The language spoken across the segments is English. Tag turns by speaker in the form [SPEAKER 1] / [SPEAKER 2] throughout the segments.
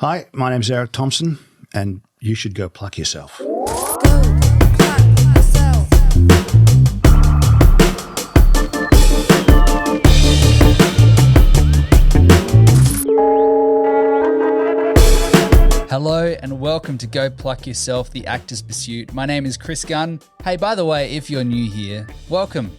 [SPEAKER 1] Hi, my name's Erik Thomson, and you should go pluck yourself.
[SPEAKER 2] Hello and welcome to Go Pluck Yourself, the Actor's Pursuit. My name is Chris Gunn. Hey, by the way, if you're new here, welcome.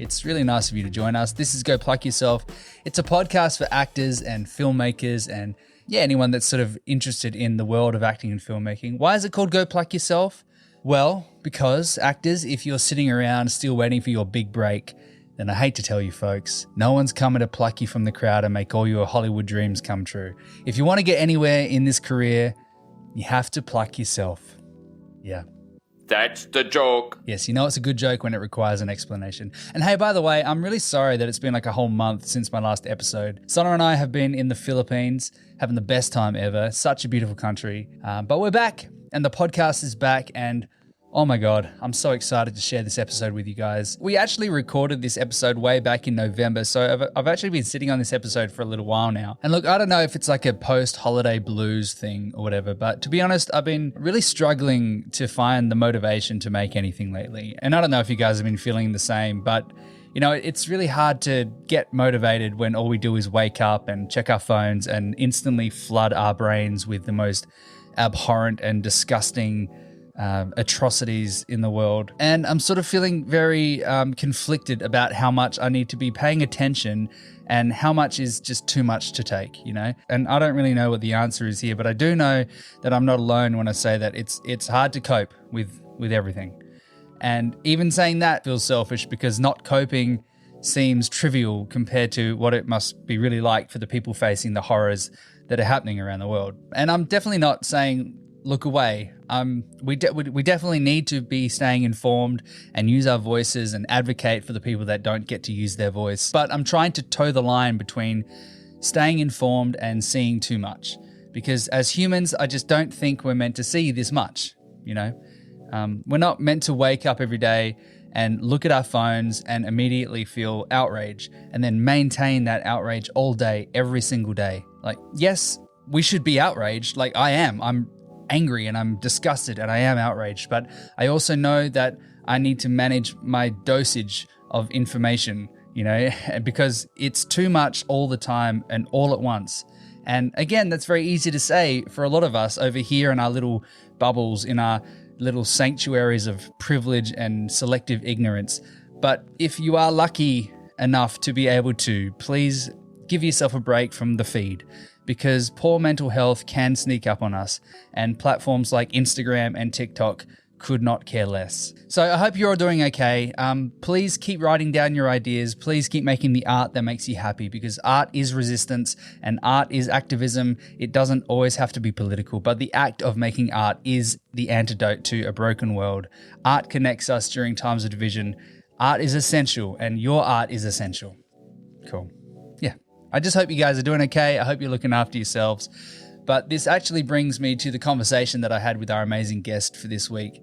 [SPEAKER 2] It's really nice of you to join us. This is Go Pluck Yourself. It's a podcast for actors and filmmakers and anyone that's sort of interested in the world of acting and filmmaking. Why is it called Go Pluck Yourself? Well, because actors, if you're sitting around still waiting for your big break, then I hate to tell you folks, no one's coming to pluck you from the crowd and make all your Hollywood dreams come true. If you want to get anywhere in this career, you have to pluck yourself. Yeah.
[SPEAKER 3] That's the joke.
[SPEAKER 2] Yes, you know it's a good joke when it requires an explanation. And hey, by the way, I'm really sorry that it's been like a whole month since my last episode. Sana and I have been in the Philippines, having the best time ever. Such a beautiful country. But we're back, and the podcast is back, and oh my God, I'm so excited to share this episode with you guys. We actually recorded this episode way back in November, so I've actually been sitting on this episode for a little while now. And look, I don't know if it's like a post-holiday blues thing or whatever, but to be honest, I've been really struggling to find the motivation to make anything lately. And I don't know if you guys have been feeling the same, but you know, it's really hard to get motivated when all we do is wake up and check our phones and instantly flood our brains with the most abhorrent and disgusting atrocities in the world. And I'm sort of feeling very conflicted about how much I need to be paying attention and how much is just too much to take, you know? And I don't really know what the answer is here, but I do know that I'm not alone when I say that it's hard to cope with everything. And even saying that feels selfish because not coping seems trivial compared to what it must be really like for the people facing the horrors that are happening around the world. And I'm definitely not saying look away. We definitely need to be staying informed and use our voices and advocate for the people that don't get to use their voice. But I'm trying to toe the line between staying informed and seeing too much. Because as humans, I just don't think we're meant to see this much, you know? We're not meant to wake up every day and look at our phones and immediately feel outrage and then maintain that outrage all day, every single day. Like, yes, we should be outraged. Like I am. I'm angry and I'm disgusted and I am outraged, but I also know that I need to manage my dosage of information, you know, because it's too much all the time and all at once. And again, that's very easy to say for a lot of us over here in our little bubbles, in our little sanctuaries of privilege and selective ignorance. But if you are lucky enough to be able to, please give yourself a break from the feed, because poor mental health can sneak up on us, and platforms like Instagram and TikTok could not care less. So I hope you're all doing okay. Please keep writing down your ideas. Please keep making the art that makes you happy, because art is resistance and art is activism. It doesn't always have to be political, but the act of making art is the antidote to a broken world. Art connects us during times of division. Art is essential, and your art is essential. Cool. Yeah. I just hope you guys are doing okay. I hope you're looking after yourselves. But this actually brings me to the conversation that I had with our amazing guest for this week.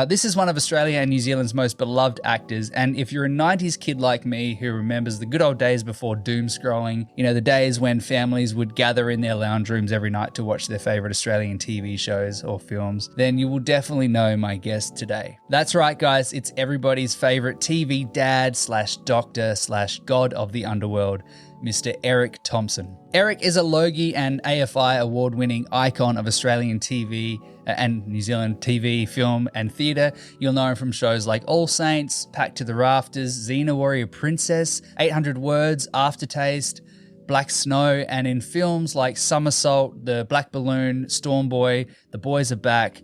[SPEAKER 2] This is one of Australia and New Zealand's most beloved actors, and if you're a 90s kid like me who remembers the good old days before doom scrolling, you know, the days when families would gather in their lounge rooms every night to watch their favourite Australian TV shows or films, then you will definitely know my guest today. That's right, guys, it's everybody's favourite TV dad / doctor / god of the underworld, Mr. Erik Thomson. Erik is a Logie and AFI award-winning icon of Australian TV and New Zealand TV, film and theatre. You'll know him from shows like All Saints, Packed to the Rafters, Xena Warrior Princess, 800 Words, Aftertaste, Black Snow, and in films like Somersault, The Black Balloon, Storm Boy, The Boys Are Back.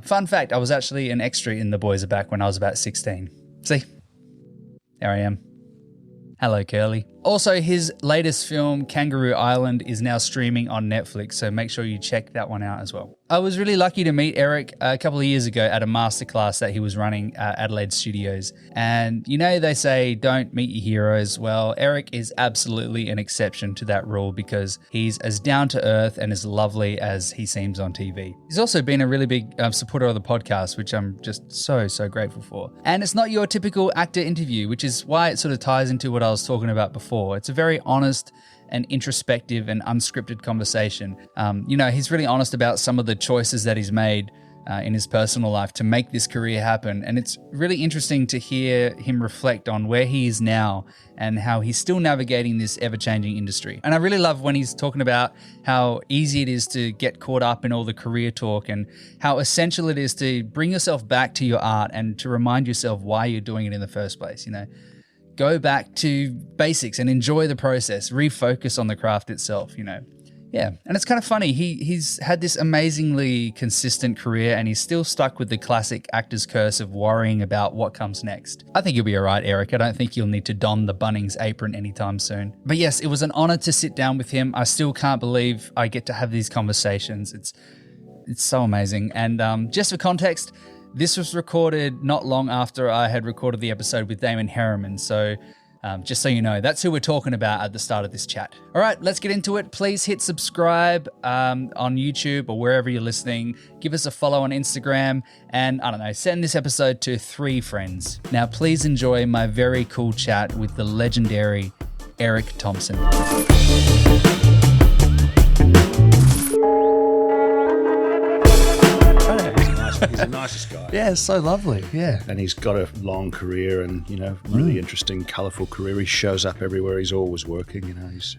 [SPEAKER 2] Fun fact, I was actually an extra in The Boys Are Back when I was about 16. See? There I am. Hello, Curly. Also, his latest film, Kangaroo Island, is now streaming on Netflix, so make sure you check that one out as well. I was really lucky to meet Erik a couple of years ago at a masterclass that he was running at Adelaide Studios. And you know, they say don't meet your heroes. Well, Erik is absolutely an exception to that rule because he's as down to earth and as lovely as he seems on TV. He's also been a really big supporter of the podcast, which I'm just so grateful for. And it's not your typical actor interview, which is why it sort of ties into what I was talking about before. It's a very honest an introspective and unscripted conversation. He's really honest about some of the choices that he's made in his personal life to make this career happen. And it's really interesting to hear him reflect on where he is now and how he's still navigating this ever-changing industry. And I really love when he's talking about how easy it is to get caught up in all the career talk and how essential it is to bring yourself back to your art and to remind yourself why you're doing it in the first place. Go back to basics and enjoy the process, refocus on the craft itself, Yeah, and it's kind of funny. He's had this amazingly consistent career and he's still stuck with the classic actor's curse of worrying about what comes next. I think you'll be all right, Erik. I don't think you'll need to don the Bunnings apron anytime soon. But yes, it was an honor to sit down with him. I still can't believe I get to have these conversations. It's so amazing. And just for context, this was recorded not long after I had recorded the episode with Damon Herriman. So just so you know, that's who we're talking about at the start of this chat. All right, let's get into it. Please hit subscribe on YouTube or wherever you're listening. Give us a follow on Instagram and, send this episode to 3 friends. Now, please enjoy my very cool chat with the legendary Erik Thomson.
[SPEAKER 1] He's the nicest guy.
[SPEAKER 2] Yeah, it's so lovely. Yeah.
[SPEAKER 1] And he's got a long career and, really interesting, colourful career. He shows up everywhere. He's always working,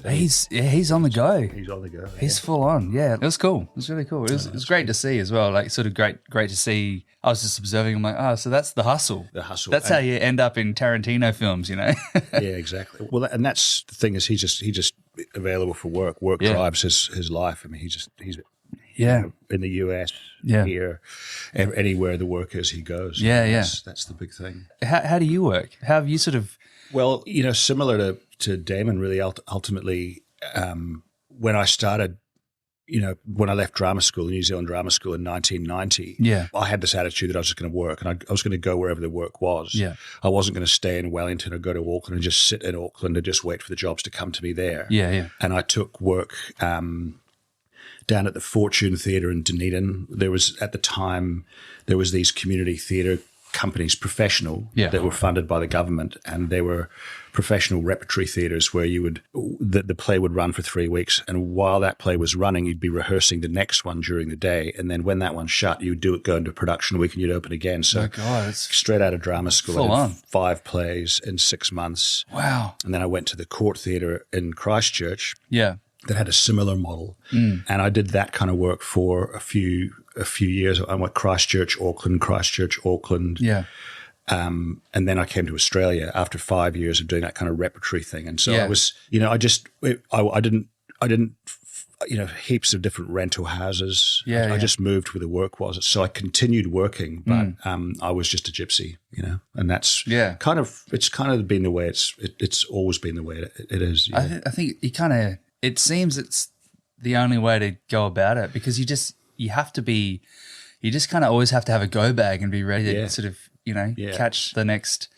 [SPEAKER 2] He's on the go.
[SPEAKER 1] He's on the go.
[SPEAKER 2] He's full on. Yeah. It was cool. It was really cool. It was great to see as well. Like sort of great to see. I was just observing. I'm like, so that's the hustle.
[SPEAKER 1] The hustle.
[SPEAKER 2] That's how you end up in Tarantino films,
[SPEAKER 1] Yeah, exactly. Well, and that's the thing is he's just available for work. Work drives his life. I mean, he's in the US, here, anywhere the work is, he goes. That's the big thing.
[SPEAKER 2] How do you work? How have you sort of?
[SPEAKER 1] Well, similar to Damon, really. Ultimately, when I started, when I left drama school, New Zealand drama school in 1990, I had this attitude that I was just going to work, and I was going to go wherever the work was. Yeah, I wasn't going to stay in Wellington or go to Auckland and just sit in Auckland and just wait for the jobs to come to me there. Yeah. And I took work. Down at the Fortune Theatre in Dunedin, there was these community theatre companies, professional, that were funded by the government, and they were professional repertory theatres where the play would run for 3 weeks, and while that play was running, you'd be rehearsing the next one during the day, and then when that one shut, you'd go into production week and you'd open again. So straight out of drama school, I did 5 plays in 6 months. Wow! And then I went to the Court Theatre in Christchurch. Yeah. That had a similar model, and I did that kind of work for a few years. I went Christchurch, Auckland, and then I came to Australia after 5 years of doing that kind of repertory thing. And so I was, I didn't, heaps of different rental houses. I just moved where the work was. So I continued working, but I was just a gypsy, and that's it's kind of been the way it's always been the way it is.
[SPEAKER 2] I think you kind of. It seems it's the only way to go about it because you just kind of always have to have a go bag and be ready to sort of, catch the next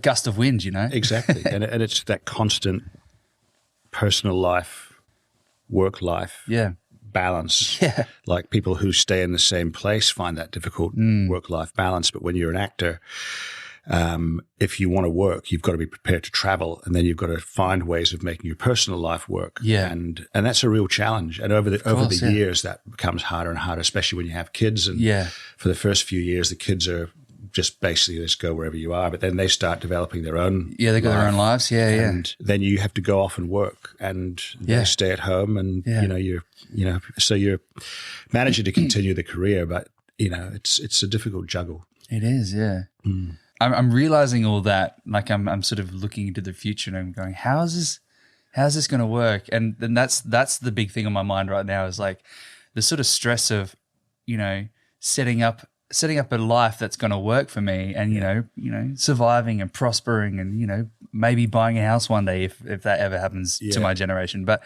[SPEAKER 2] gust of wind,
[SPEAKER 1] Exactly. and it's that constant personal life, work life balance. Yeah. Like people who stay in the same place find that difficult work-life balance. But when you're an actor, if you want to work, you've got to be prepared to travel, and then you've got to find ways of making your personal life work. Yeah, and that's a real challenge. And over the years, that becomes harder and harder, especially when you have kids. And for the first few years, the kids are just basically just go wherever you are. But then they start developing their own. Yeah,
[SPEAKER 2] they got their own lives.
[SPEAKER 1] And then you have to go off and work, and they stay at home, and so you're managing to continue the career, but it's a difficult juggle.
[SPEAKER 2] It is, yeah. I'm realizing all that. Like I'm sort of looking into the future and I'm going, how's this going to work? And then that's the big thing on my mind right now is like the sort of stress of, setting up a life that's going to work for me and, surviving and prospering and, maybe buying a house one day if that ever happens to my generation. But,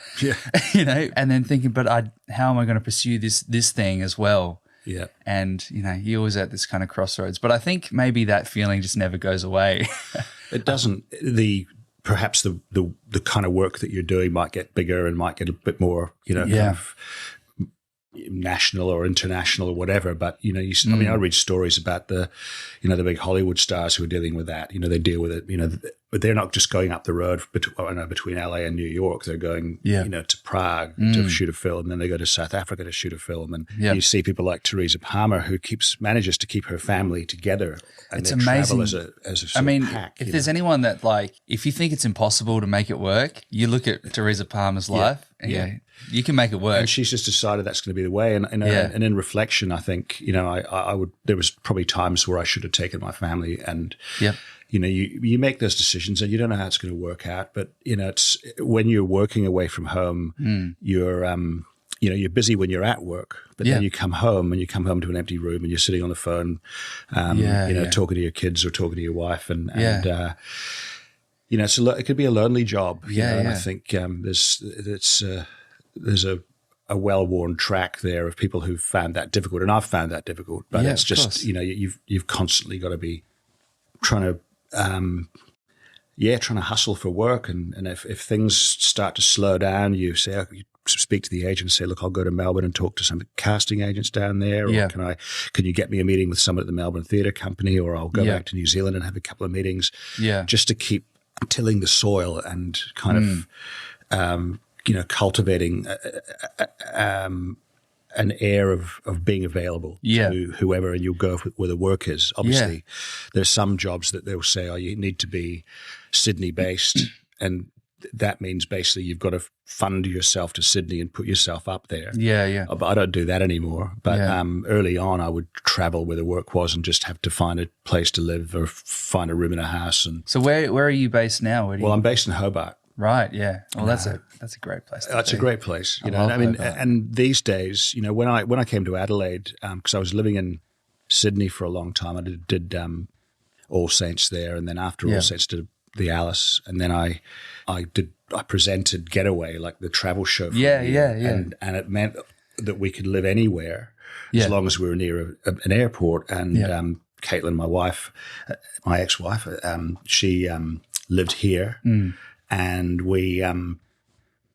[SPEAKER 2] and then thinking, but how am I going to pursue this thing as well? Yeah. And, you're always at this kind of crossroads. But I think maybe that feeling just never goes away.
[SPEAKER 1] It doesn't. Perhaps the kind of work that you're doing might get bigger and might get a bit more, kind of national or international or whatever. But, I mean, I read stories about the big Hollywood stars who are dealing with that. They deal with it, but they're not just going up the road between LA and New York. They're going, to Prague to shoot a film, and then they go to South Africa to shoot a film. And you see people like Teresa Palmer, who manages to keep her family together. And
[SPEAKER 2] it's
[SPEAKER 1] amazing.
[SPEAKER 2] Travel
[SPEAKER 1] as a sort of pack,
[SPEAKER 2] if there's anyone that if you think it's impossible to make it work, you look at Teresa Palmer's life. And you can make it work.
[SPEAKER 1] And she's just decided that's going to be the way. And in reflection, I think, I would. There was probably times where I should have taken my family and. You make those decisions and you don't know how it's going to work out. But, it's when you're working away from home, you're busy when you're at work, but then you come home to an empty room and you're sitting on the phone, talking to your kids or talking to your wife. And it could be a lonely job. And I think there's a well-worn track there of people who've found that difficult. And I've found that difficult, but it's just, you've constantly got to be trying to hustle for work. And if things start to slow down, you speak to the agent and say, look, I'll go to Melbourne and talk to some casting agents down there. Or can you get me a meeting with someone at the Melbourne Theatre Company, or I'll go back to New Zealand and have a couple of meetings just to keep tilling the soil and kind of, cultivating an air of being available to whoever, and you'll go where the work is. Obviously, there's some jobs that they'll say, you need to be Sydney-based, and that means basically you've got to fund yourself to Sydney and put yourself up there. But I don't do that anymore. But early on, I would travel where the work was and just have to find a place to live or find a room in a house. And
[SPEAKER 2] so where are you based now?
[SPEAKER 1] I'm based in Hobart.
[SPEAKER 2] Right. Yeah. Well, that's a great place.
[SPEAKER 1] That's a great place. And these days, when I came to Adelaide, because I was living in Sydney for a long time, I did All Saints there, and then after All Saints did the Alice, and then I presented Getaway, like the travel show. And it meant that we could live anywhere as long as we were near an airport. And Caitlin, my wife, my ex-wife, she lived here. And we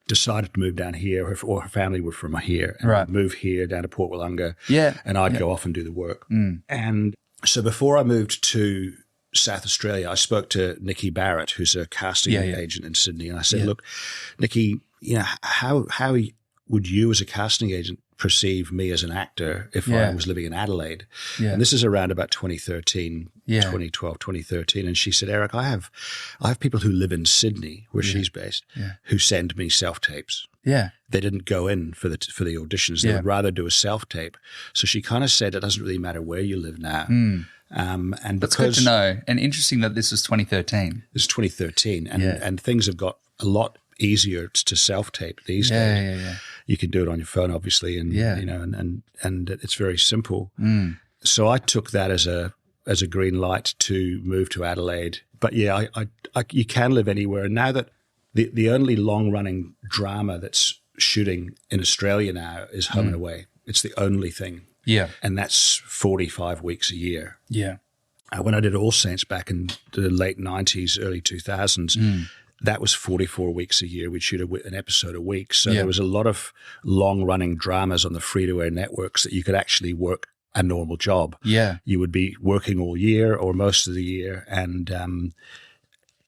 [SPEAKER 1] decided to move down here. Her family were from here. And we'd move here down to Port Wollonga. And I'd go off and do the work. And so before I moved to South Australia, I spoke to Nikki Barrett, who's a casting agent in Sydney. And I said, look, Nikki, how would you as a casting agent perceive me as an actor if I was living in Adelaide? And this is around about 2013, 2012, 2013. And she said, Erik, I have people who live in Sydney, where she's based, who send me self-tapes. They didn't go in for the auditions. They would rather do a self-tape. So she kind of said, it doesn't really matter where you live now. And
[SPEAKER 2] that's good to know. And interesting that this was 2013.
[SPEAKER 1] This is 2013. And things have got a lot easier to self-tape these days. You can do it on your phone, obviously, and and it's very simple. So I took that as a green light to move to Adelaide. But you can live anywhere. And now that the only long-running drama that's shooting in Australia now is Home and Away. It's the only thing. And that's 45 weeks a year. When I did All Saints back in the late 90s, early 2000s, that was 44 weeks a year. We'd shoot an episode a week. So there was a lot of long-running dramas on the free-to-air networks that you could actually work a normal job. You would be working all year or most of the year, and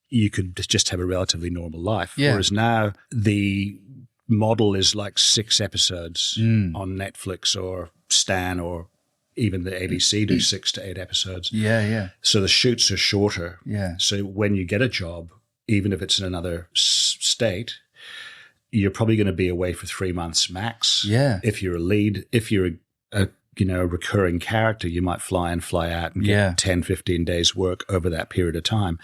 [SPEAKER 1] you could just have a relatively normal life. Whereas now the model is like 6 episodes on Netflix or Stan, or even the ABC do 6 to 8 episodes. So the shoots are shorter. So when you get a job, even if it's in another state, you're probably going to be away for 3 months max. If you're a lead, if you're a recurring character, you might fly in, fly out and get 10, 15 days work over that period of time.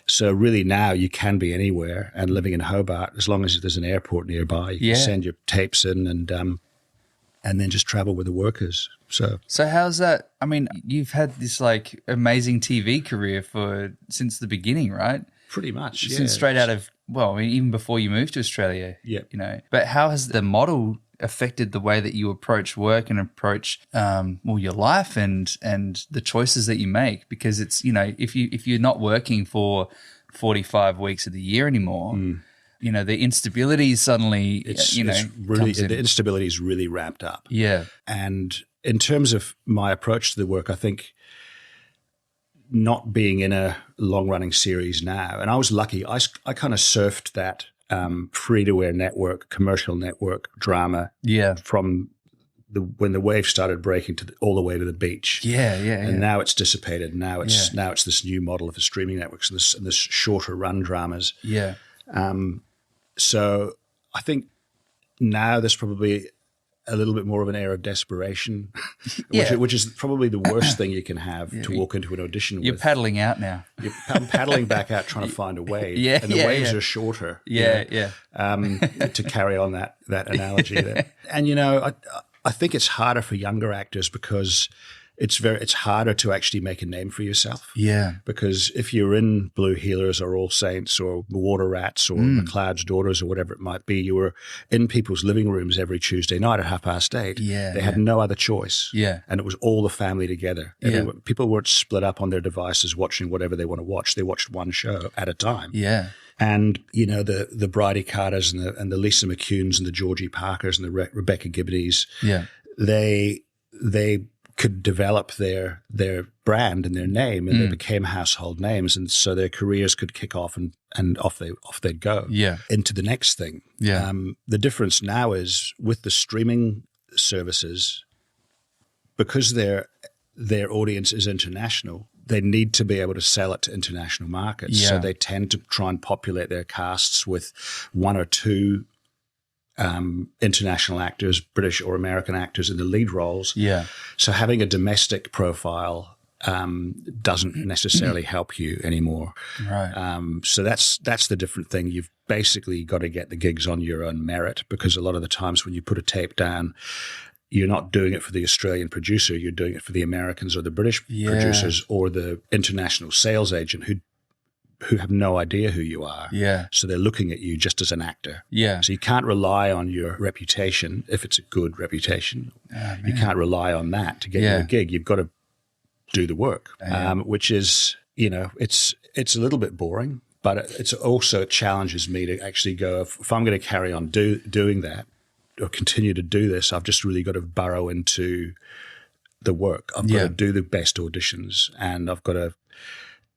[SPEAKER 1] So really now you can be anywhere, and living in Hobart, as long as there's an airport nearby, you can send your tapes in and then just travel with the workers. So
[SPEAKER 2] how's that? I mean, you've had this like amazing TV career since the beginning, right?
[SPEAKER 1] Pretty much,
[SPEAKER 2] Since straight out of, even before you moved to Australia. But how has the model affected the way that you approach work and approach your life and the choices that you make? Because it's, if you're not working for 45 weeks of the year anymore, the instability suddenly,
[SPEAKER 1] the instability is really ramped up. And in terms of my approach to the work, I think not being in a long-running series now, and I was lucky. I kind of surfed that free-to-air network, commercial network drama from when the wave started breaking all the way to the beach. And now it's dissipated. Now it's this new model of the streaming networks and this shorter run dramas. So I think now there's probably a little bit more of an air of desperation, which is probably the worst thing you can have to walk into an audition
[SPEAKER 2] You're
[SPEAKER 1] with.
[SPEAKER 2] paddling out now.
[SPEAKER 1] I'm paddling back out trying to find a wave. And the waves are shorter. To carry on that analogy there. And, I think it's harder for younger actors because it's harder to actually make a name for yourself. Because if you're in Blue Heelers or All Saints or Water Rats or McLeod's Daughters or whatever it might be, you were in people's living rooms every Tuesday night at 8:30. They had no other choice. And it was all the family together. People weren't split up on their devices watching whatever they want to watch. They watched one show at a time. And, the Bridie Carters and the Lisa McCunes and the Georgie Parkers and the Rebecca Gibneys, they could develop their brand and their name, and they became household names, and so their careers could kick off and off they'd go into the next thing. The difference now is with the streaming services, because their audience is international, they need to be able to sell it to international markets. So they tend to try and populate their casts with one or two international actors, British or American actors in the lead roles. So having a domestic profile doesn't necessarily help you anymore. So that's the different thing. You've basically got to get the gigs on your own merit, because a lot of the times when you put a tape down, you're not doing it for the Australian producer. You're doing it for the Americans or the British producers or the international sales agent who have no idea who you are. So they're looking at you just as an actor. So you can't rely on your reputation if it's a good reputation. You can't rely on that to get you a gig. You've got to do the work, which is, it's a little bit boring, but it challenges me to actually go, if I'm going to carry on doing that or continue to do this, I've just really got to burrow into the work. I've got to do the best auditions, and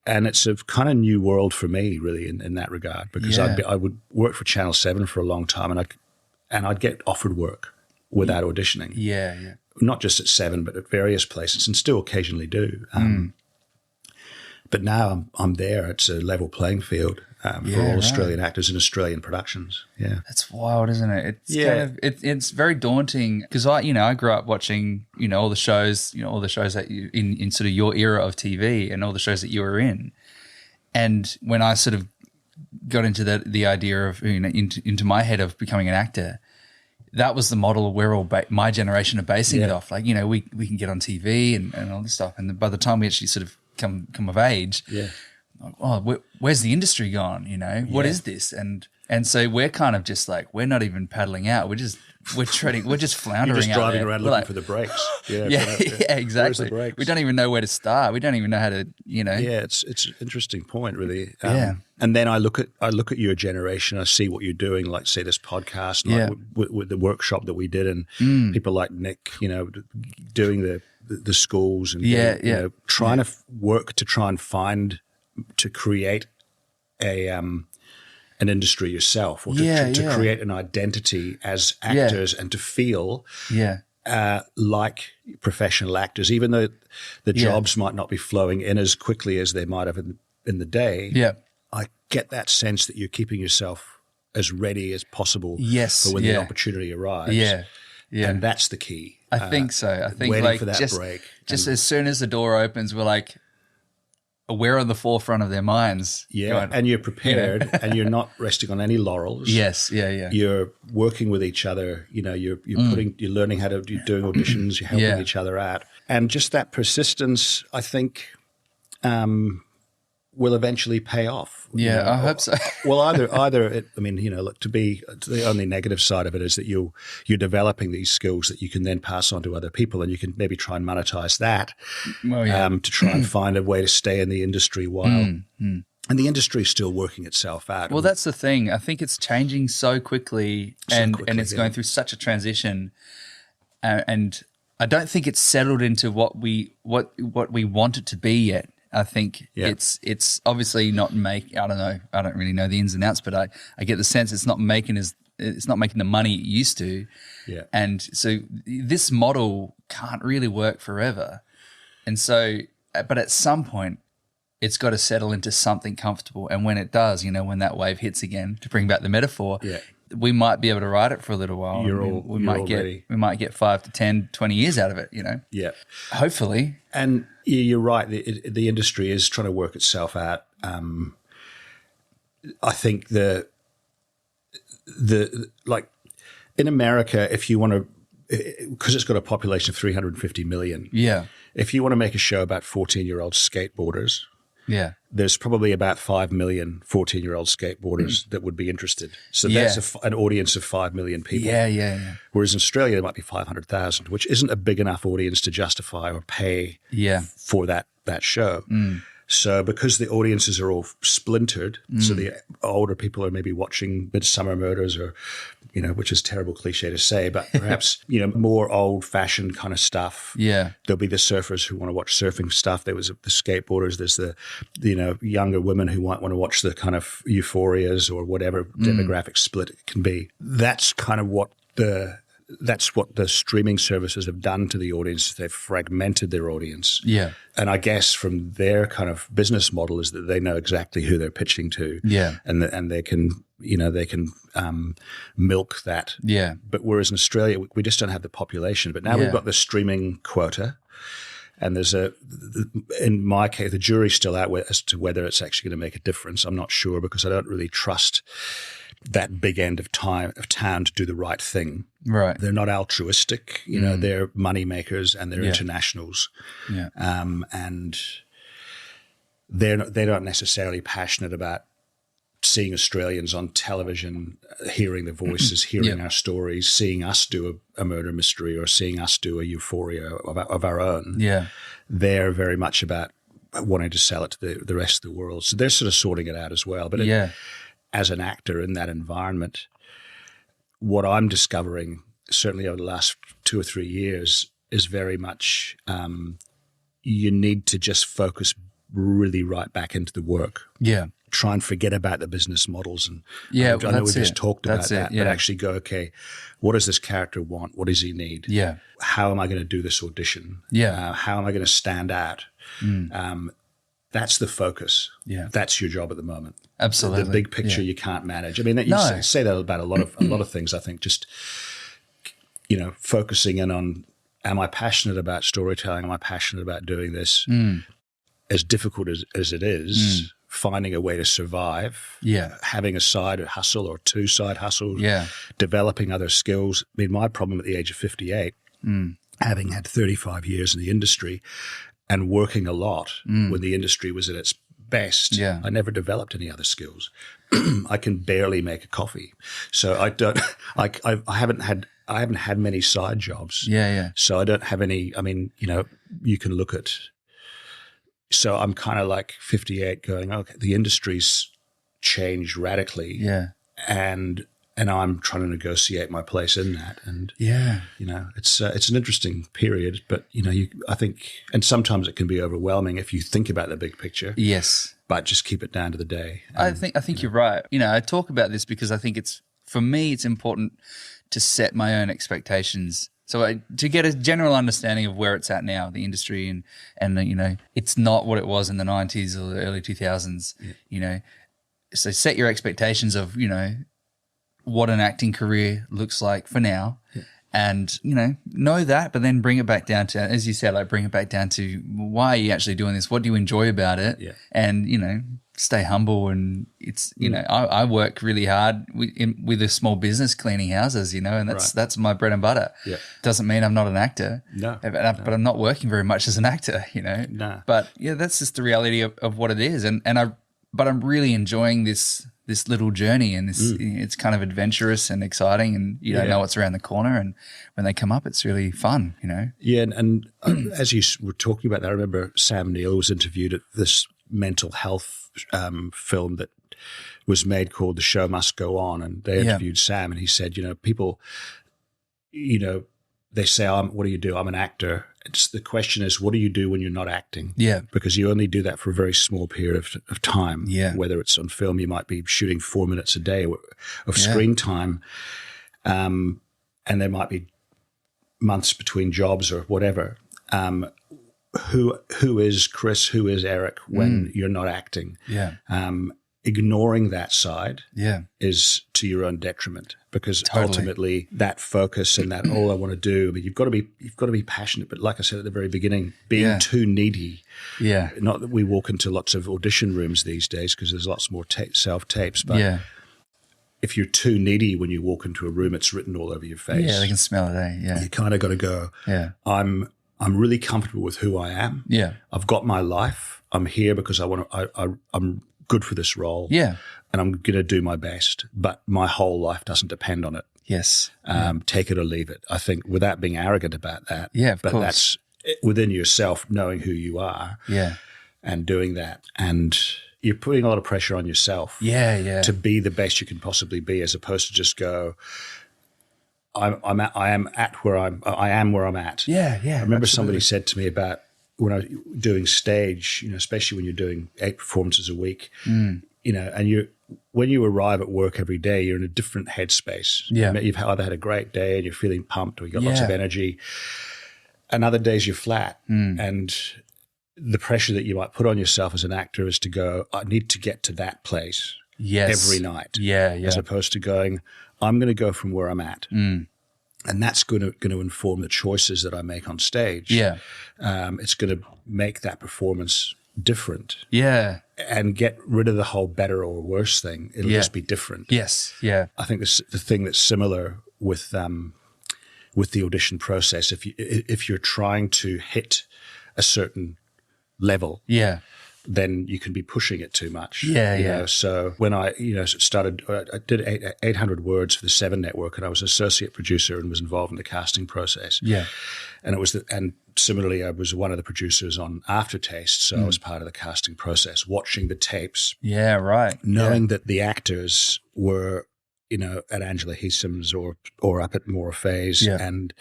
[SPEAKER 1] and it's a kind of new world for me, really, in that regard, because I would work for Channel 7 for a long time, and I'd get offered work without auditioning. Not just at 7, but at various places, and still occasionally do. But now I'm there. It's a level playing field for all Australian actors in Australian productions.
[SPEAKER 2] That's wild, isn't it? It's it's very daunting, because I grew up watching all the shows that you in sort of your era of TV and all the shows that you were in, and when I sort of got into the idea of into my head of becoming an actor, that was the model we're all my generation are basing it off. Like we can get on TV and all this stuff, and by the time we actually sort of come of age, like, oh, where's the industry gone? What is this? And so we're kind of just like, we're not even paddling out. We're just floundering.
[SPEAKER 1] You're just driving around looking for the brakes.
[SPEAKER 2] Exactly.
[SPEAKER 1] The brakes?
[SPEAKER 2] We don't even know where to start. We don't even know how to,
[SPEAKER 1] it's an interesting point, really. And then I look at your generation. I see what you're doing, like say this podcast, like with the workshop that we did, and people like Nick, doing the schools and trying to work to try and to create an industry yourself, or to create an identity as actors and to feel like professional actors, even though the jobs might not be flowing in as quickly as they might have in the day. I get that sense that you're keeping yourself as ready as possible for when the opportunity arrives. And that's the key.
[SPEAKER 2] I think so. I think
[SPEAKER 1] waiting for that
[SPEAKER 2] just
[SPEAKER 1] break.
[SPEAKER 2] Just as soon as the door opens, we're on the forefront of their minds.
[SPEAKER 1] And you're prepared, and you're not resting on any laurels. You're working with each other. You're learning how to doing auditions. You're helping each other out, and just that persistence, I think, will eventually pay off.
[SPEAKER 2] I hope so.
[SPEAKER 1] Well, either the only negative side of it is that you're developing these skills that you can then pass on to other people, and you can maybe try and monetize that to try and find a way to stay in the industry while. And the industry is still working itself out.
[SPEAKER 2] Well, that's the thing. I think it's changing so quickly, and it's going through such a transition, and I don't think it's settled into what we want it to be yet. I think it's obviously not I don't know. I don't really know the ins and outs, but I get the sense it's not making the money it used to.
[SPEAKER 1] Yeah.
[SPEAKER 2] And so this model can't really work forever. And so, but at some point, it's got to settle into something comfortable. And when it does, when that wave hits again, to bring back the metaphor, we might be able to ride it for a little while. We might get 5 to 10, 20 years out of it,
[SPEAKER 1] Yeah.
[SPEAKER 2] Hopefully.
[SPEAKER 1] And you're right. The industry is trying to work itself out. I think the in America, if you want to, because it's got a population of 350 million.
[SPEAKER 2] Yeah.
[SPEAKER 1] If you want to make a show about 14-year-old skateboarders, there's probably about 5 million 14-year-old skateboarders that would be interested. So that's an audience of 5 million people.
[SPEAKER 2] Yeah.
[SPEAKER 1] Whereas in Australia, there might be 500,000, which isn't a big enough audience to justify or pay for that show. So because the audiences are all splintered, so the older people are maybe watching Midsummer Murders or, which is a terrible cliche to say, but perhaps, more old-fashioned kind of stuff.
[SPEAKER 2] Yeah.
[SPEAKER 1] There'll be the surfers who want to watch surfing stuff. There was the skateboarders. There's the, younger women who might want to watch the kind of euphorias or whatever demographic split it can be. That's kind of what the streaming services have done to the audience. They've fragmented their audience.
[SPEAKER 2] Yeah.
[SPEAKER 1] And I guess from their kind of business model is that they know exactly who they're pitching to.
[SPEAKER 2] Yeah.
[SPEAKER 1] And they can, milk that.
[SPEAKER 2] Yeah.
[SPEAKER 1] But whereas in Australia, we just don't have the population. But now we've got the streaming quota. And there's in my case, the jury's still out as to whether it's actually going to make a difference. I'm not sure because I don't really trust that big end of town to do the right thing.
[SPEAKER 2] Right.
[SPEAKER 1] They're not altruistic, they're money makers and they're internationals.
[SPEAKER 2] Yeah.
[SPEAKER 1] And they're not necessarily passionate about seeing Australians on television, hearing the voices, hearing our stories, seeing us do a murder mystery or seeing us do a euphoria of our own.
[SPEAKER 2] Yeah.
[SPEAKER 1] They're very much about wanting to sell it to the rest of the world. So they're sort of sorting it out as well. But as an actor in that environment, what I'm discovering, certainly over the last 2 or 3 years, is very much you need to just focus really right back into the work.
[SPEAKER 2] Yeah.
[SPEAKER 1] Try and forget about the business models. And
[SPEAKER 2] I
[SPEAKER 1] know we just talked about that,
[SPEAKER 2] but
[SPEAKER 1] actually go, okay, what does this character want? What does he need?
[SPEAKER 2] Yeah.
[SPEAKER 1] How am I going to do this audition?
[SPEAKER 2] Yeah.
[SPEAKER 1] How am I going to stand out? That's the focus.
[SPEAKER 2] Yeah.
[SPEAKER 1] That's your job at the moment.
[SPEAKER 2] Absolutely.
[SPEAKER 1] The big picture you can't manage. I mean, you say that about a lot of things. I think just focusing in on, am I passionate about storytelling? Am I passionate about doing this? As difficult as it is, finding a way to survive.
[SPEAKER 2] Yeah.
[SPEAKER 1] Having a side hustle or 2 side hustles.
[SPEAKER 2] Yeah.
[SPEAKER 1] Developing other skills. I mean, my problem at the age of 58, having had 35 years in the industry and working a lot when the industry was at its best, I never developed any other skills. I can barely make a coffee, so I don't. I haven't had many side jobs.
[SPEAKER 2] Yeah.
[SPEAKER 1] So I don't have any. I mean, you can look at. So I'm kind of like 58, going, okay, the industry's changed radically.
[SPEAKER 2] Yeah,
[SPEAKER 1] and I'm trying to negotiate my place in that. And it's an interesting period, but I think, and sometimes it can be overwhelming if you think about the big picture.
[SPEAKER 2] Yes,
[SPEAKER 1] but just keep it down to the day.
[SPEAKER 2] I think you're right. I talk about this because I think for me it's important to set my own expectations. So to get a general understanding of where it's at now, the industry, and it's not what it was in the 90s or the early 2000s. So set your expectations of what an acting career looks like for now, and know that, but then bring it back down to, as you said, bring it back down to, why are you actually doing this? What do you enjoy about it? And stay humble. And it's I work really hard with a small business cleaning houses, and that's my bread and butter. Doesn't mean I'm not an actor.
[SPEAKER 1] No,
[SPEAKER 2] but I'm not working very much as an actor.
[SPEAKER 1] No.
[SPEAKER 2] But that's just the reality of what it is. But I'm really enjoying this little journey, and it's kind of adventurous and exciting, and you don't know what's around the corner, and when they come up, it's really fun,
[SPEAKER 1] Yeah, and as you were talking about that, I remember Sam Neill was interviewed at this mental health film that was made called The Show Must Go On, and they interviewed Sam, and he said, people, they say, what do you do? I'm an actor, it's the question is, what do you do when you're not acting?
[SPEAKER 2] Yeah.
[SPEAKER 1] Because you only do that for a very small period of time.
[SPEAKER 2] Yeah.
[SPEAKER 1] Whether it's on film, you might be shooting 4 minutes a day of screen time. And there might be months between jobs or whatever. Who is Chris? Who is Erik when you're not acting?
[SPEAKER 2] Yeah.
[SPEAKER 1] Ignoring that side is to your own detriment, because ultimately that focus and that all I want to do. I mean, you've got to be passionate. But like I said at the very beginning, being too needy. Yeah. Not that we walk into lots of audition rooms these days because there's lots more self tapes. But if you're too needy when you walk into a room, it's written all over your face.
[SPEAKER 2] Yeah, they can smell it. Yeah.
[SPEAKER 1] You kind of got to go. Yeah. I'm really comfortable with who I am. Yeah. I've got my life. I'm here because I'm good for this role. Yeah. And I'm going to do my best, but my whole life doesn't depend on it. Yes. Take it or leave it. I think without being arrogant about that. Yeah, of course. But that's within yourself, knowing who you are. Yeah. And doing that. And you're putting a lot of pressure on yourself. Yeah. To be the best you can possibly be, as opposed to just go, I am where I'm at. Yeah. I remember somebody said to me about, when I was doing stage, especially when you're doing 8 performances a week, and when you arrive at work every day, you're in a different headspace. Yeah. You've either had a great day and you're feeling pumped, or you've got lots of energy, and other days you're flat. And the pressure that you might put on yourself as an actor is to go, I need to get to that place every night. Yeah. As opposed to going, I'm going to go from where I'm at. And that's going to inform the choices that I make on stage. Yeah. It's going to make that performance different. Yeah. And get rid of the whole better or worse thing. It'll just be different. Yes. Yeah. I think the thing that's similar with the audition process, if you're trying to hit a certain level, then you can be pushing it too much. Yeah. So when I, started, I did 800 words for the 7 Network, and I was associate producer and was involved in the casting process. Yeah. And and similarly, I was one of the producers on Aftertaste, so I was part of the casting process, watching the tapes. Yeah, right. Knowing that the actors were, at Angela Heesam's or up at Maura Fay's, and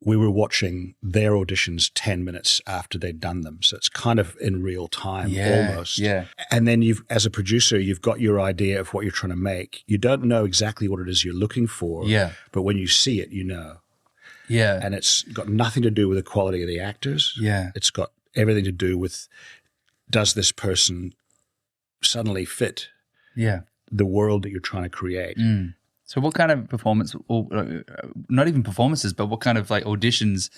[SPEAKER 1] we were watching their auditions 10 minutes after they'd done them. So it's kind of in real time almost. Yeah. And then as a producer, you've got your idea of what you're trying to make. You don't know exactly what it is you're looking for. Yeah. But when you see it, you know. Yeah. And it's got nothing to do with the quality of the actors. Yeah. It's got everything to do with, does this person suddenly fit the world that you're trying to create?
[SPEAKER 2] So what kind of performance, or not even performances, but what kind of auditions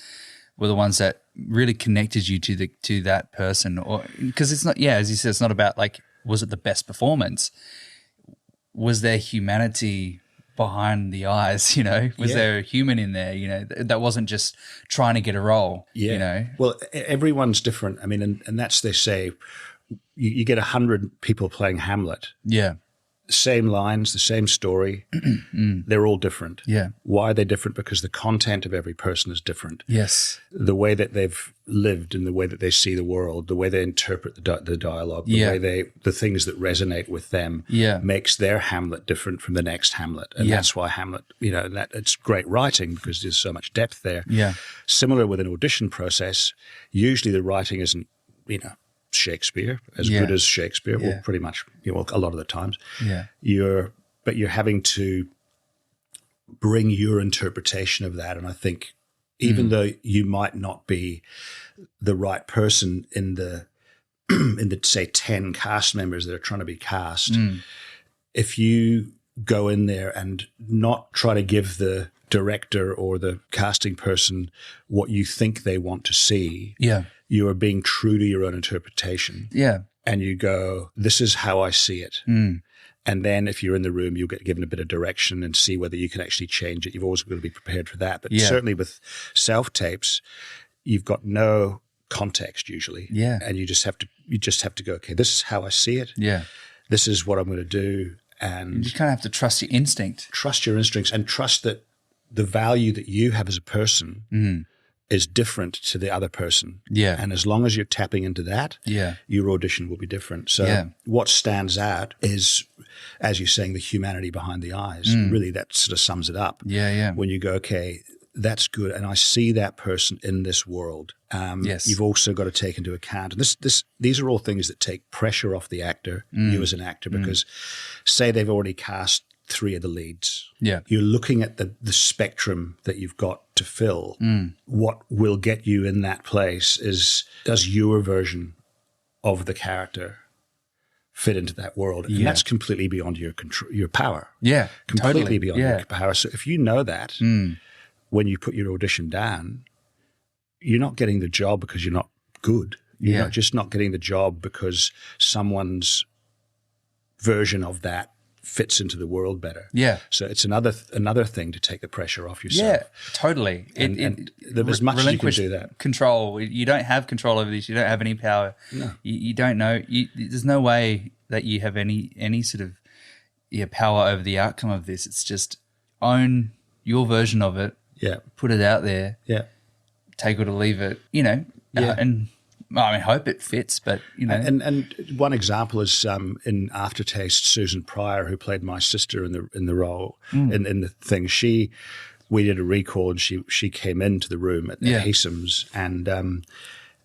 [SPEAKER 2] were the ones that really connected you to that person? Or because it's not, as you said, it's not about was it the best performance? Was there humanity behind the eyes? Was there a human in there? That wasn't just trying to get a role. Yeah.
[SPEAKER 1] Well, everyone's different. I mean, and that's, they say, you get 100 people playing Hamlet. Yeah. Same lines, the same story, they're all different. Yeah. Why are they different? Because the content of every person is different. Yes. The way that they've lived and the way that they see the world, the way they interpret the dialogue, the way the things that resonate with them makes their Hamlet different from the next Hamlet. And that's why Hamlet, it's great writing because there's so much depth there. Yeah. Similar with an audition process, usually the writing isn't, Shakespeare, as good as Shakespeare, well, pretty much, a lot of the times. Yeah. But you're having to bring your interpretation of that. And I think even though you might not be the right person in the say 10 cast members that are trying to be cast, if you go in there and not try to give the director or the casting person what you think they want to see, you are being true to your own interpretation. Yeah. And you go, this is how I see it. And then if you're in the room, you'll get given a bit of direction and see whether you can actually change it. You've always got to be prepared for that. But certainly with self-tapes, you've got no context usually. Yeah. And you just have to go, okay, this is how I see it. Yeah. This is what I'm going to do. And
[SPEAKER 2] you just kind of have to trust your instinct.
[SPEAKER 1] Trust your instincts and trust that the value that you have as a person is different to the other person. Yeah. And as long as you're tapping into that, your audition will be different. So what stands out is, as you're saying, the humanity behind the eyes. Really, that sort of sums it up. Yeah, yeah. When you go, okay, that's good. And I see that person in this world.
[SPEAKER 2] Yes.
[SPEAKER 1] You've also got to take into account, and these are all things that take pressure off the actor, you as an actor, because say they've already cast 3 of the leads.
[SPEAKER 2] Yeah.
[SPEAKER 1] You're looking at the spectrum that you've got to fill. What will get you in that place is, does your version of the character fit into that world? And that's completely beyond your control, your power.
[SPEAKER 2] Yeah,
[SPEAKER 1] completely
[SPEAKER 2] totally.
[SPEAKER 1] beyond your power. So if you know that when you put your audition down, you're not getting the job because you're not good. You're not just not getting the job because someone's version of that fits into the world better.
[SPEAKER 2] Yeah.
[SPEAKER 1] So it's another thing to take the pressure off yourself.
[SPEAKER 2] Yeah, totally.
[SPEAKER 1] And as much as you can do that.
[SPEAKER 2] Control. You don't have control over this. You don't have any power.
[SPEAKER 1] No.
[SPEAKER 2] You don't know. There's no way that you have any sort of power over the outcome of this. It's just own your version of it.
[SPEAKER 1] Yeah.
[SPEAKER 2] Put it out there.
[SPEAKER 1] Yeah.
[SPEAKER 2] Take it or leave it. And I mean, hope it fits, but
[SPEAKER 1] And one example is in Aftertaste, Susan Pryor, who played my sister in the role in the thing. We did a recall, and she came into the room at Haysome's, and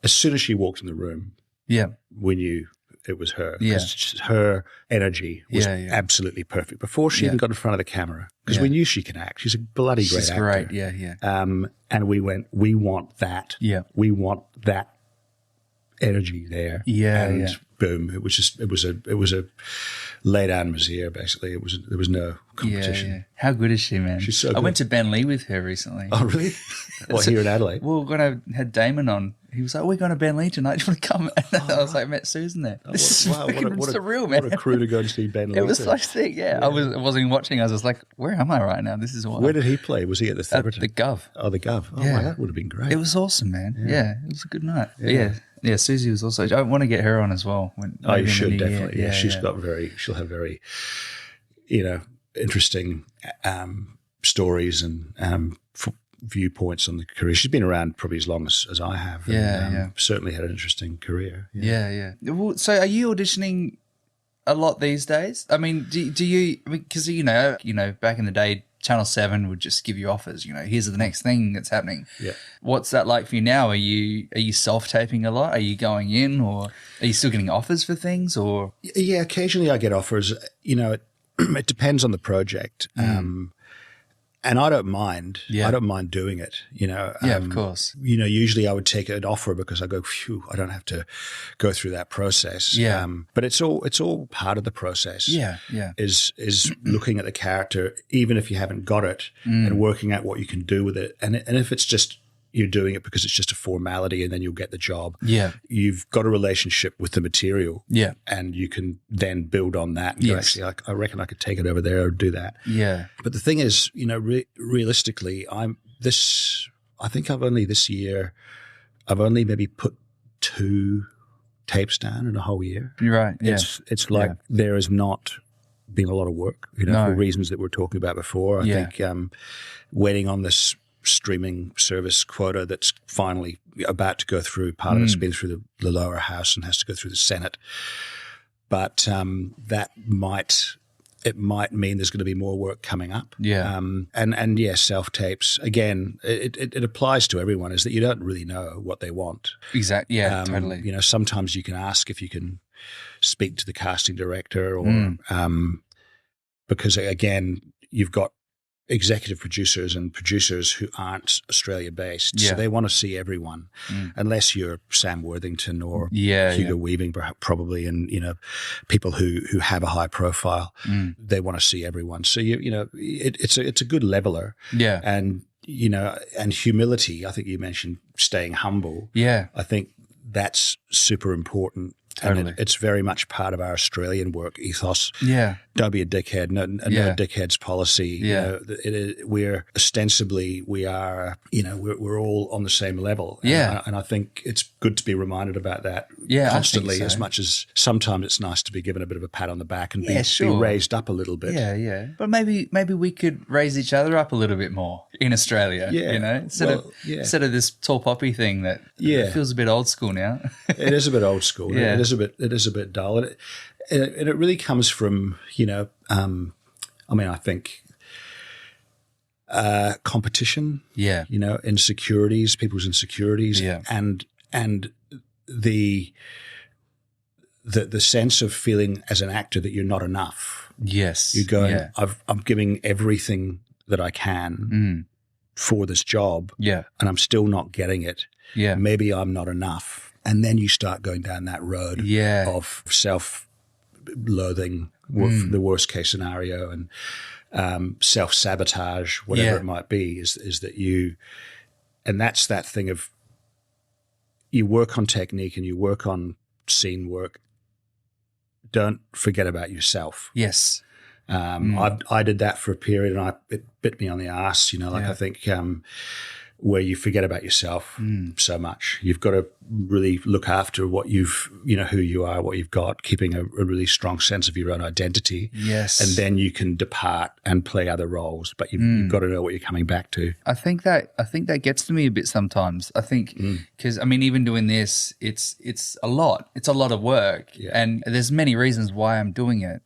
[SPEAKER 1] as soon as she walked in the room, we knew it was her. Because her energy was absolutely perfect before she even got in front of the camera. Because we knew she can act. She's a bloody great actor.
[SPEAKER 2] Great, yeah.
[SPEAKER 1] And we went, we want that.
[SPEAKER 2] Yeah.
[SPEAKER 1] We want that energy there. And boom, it was a lay down Mazier, basically. There was no competition.
[SPEAKER 2] Yeah. How good is she, man?
[SPEAKER 1] She's so good.
[SPEAKER 2] I went to Ben Lee with her recently.
[SPEAKER 1] Oh, really? Here in Adelaide?
[SPEAKER 2] Well, when I had Damon on, he was like, we're going to Ben Lee tonight. Do you want to come? And I was like, I met Susan there. This is surreal, man.
[SPEAKER 1] What a crew to go and see Ben Lee.
[SPEAKER 2] It was like sick, I wasn't watching. I was just like, where am I right now? This is wild.
[SPEAKER 1] Where did he play? Was he at the Theberton?
[SPEAKER 2] The Gov.
[SPEAKER 1] Oh, the Gov. Oh, wow, that would have been great.
[SPEAKER 2] It was awesome, man. Yeah, it was a good night. Yeah, Susie was also. I want to get her on as well.
[SPEAKER 1] You should definitely. Yeah, she'll have very, interesting stories and viewpoints on the career. She's been around probably as long as I have. And, certainly had an interesting career.
[SPEAKER 2] Yeah. Well, so are you auditioning a lot these days? I mean, do you? Because back in the day, Channel 7 would just give you offers. Here's the next thing that's happening.
[SPEAKER 1] Yeah.
[SPEAKER 2] What's that like for you now? Are you self-taping a lot? Are you going in, or are you still getting offers for things? Or
[SPEAKER 1] occasionally I get offers. It depends on the project. And I don't mind. I don't mind doing it.
[SPEAKER 2] of course.
[SPEAKER 1] Usually I would take an offer because I go, phew, I don't have to go through that process.
[SPEAKER 2] Yeah.
[SPEAKER 1] But it's all part of the process.
[SPEAKER 2] Yeah.
[SPEAKER 1] Is looking at the character, even if you haven't got it, and working out what you can do with it. And if it's just you're doing it because it's just a formality and then you'll get the job. Yeah. You've got a relationship with the material. Yeah. And you can then build on that. And actually, I reckon I could take it over there or do that. Yeah. But the thing is, realistically, I think this year, I've only maybe put 2 tapes down in a whole year.
[SPEAKER 2] You're right. Yeah.
[SPEAKER 1] It's like there has not been a lot of work, for reasons that we're talking about before. I think waiting on this streaming service quota that's finally about to go through. Part of it's been through the lower house and has to go through the Senate. But that might mean there's going to be more work coming up. Yeah. And self-tapes, again, it applies to everyone, is that you don't really know what they want.
[SPEAKER 2] Exactly. Yeah, totally.
[SPEAKER 1] Sometimes you can ask if you can speak to the casting director or because, again, you've got executive producers and producers who aren't Australia-based. Yeah. So they want to see everyone, unless you're Sam Worthington or Hugo Weaving, probably, and, people who have a high profile. They want to see everyone. So, it's a good leveler. Yeah. And, and humility. I think you mentioned staying humble. Yeah. I think that's super important. Totally. And it's very much part of our Australian work ethos. Yeah. Don't be a dickhead. No dickheads policy. Yeah. We're ostensibly, we're all on the same level. And I think it's good to be reminded about that constantly, as much as sometimes it's nice to be given a bit of a pat on the back and be raised up a little bit.
[SPEAKER 2] Yeah, yeah. But maybe we could raise each other up a little bit more in Australia, instead of this tall poppy thing that feels a bit old school now.
[SPEAKER 1] It is a bit old school. Yeah. It is a bit dull. And it really comes from, I think competition.
[SPEAKER 2] Yeah.
[SPEAKER 1] You know, insecurities, people's insecurities, and the sense of feeling as an actor that you're not enough.
[SPEAKER 2] Yes.
[SPEAKER 1] You're going, I'm giving everything that I can for this job, and I'm still not getting it.
[SPEAKER 2] Yeah.
[SPEAKER 1] Maybe I'm not enough. And then you start going down that road of self-loathing, the worst case scenario, and self-sabotage, whatever it might be, is that you, and that's that thing of you work on technique and you work on scene work. Don't forget about yourself.
[SPEAKER 2] Yes.
[SPEAKER 1] I did that for a period, and it bit me on the ass. You know, like I think where you forget about yourself so much. You've got to really look after what who you are, what you've got, keeping a really strong sense of your own identity.
[SPEAKER 2] Yes.
[SPEAKER 1] And then you can depart and play other roles, but you've got to know what you're coming back to.
[SPEAKER 2] I think that gets to me a bit sometimes. I think because I mean, even doing this, it's a lot. It's a lot of work, and there's many reasons why I'm doing it.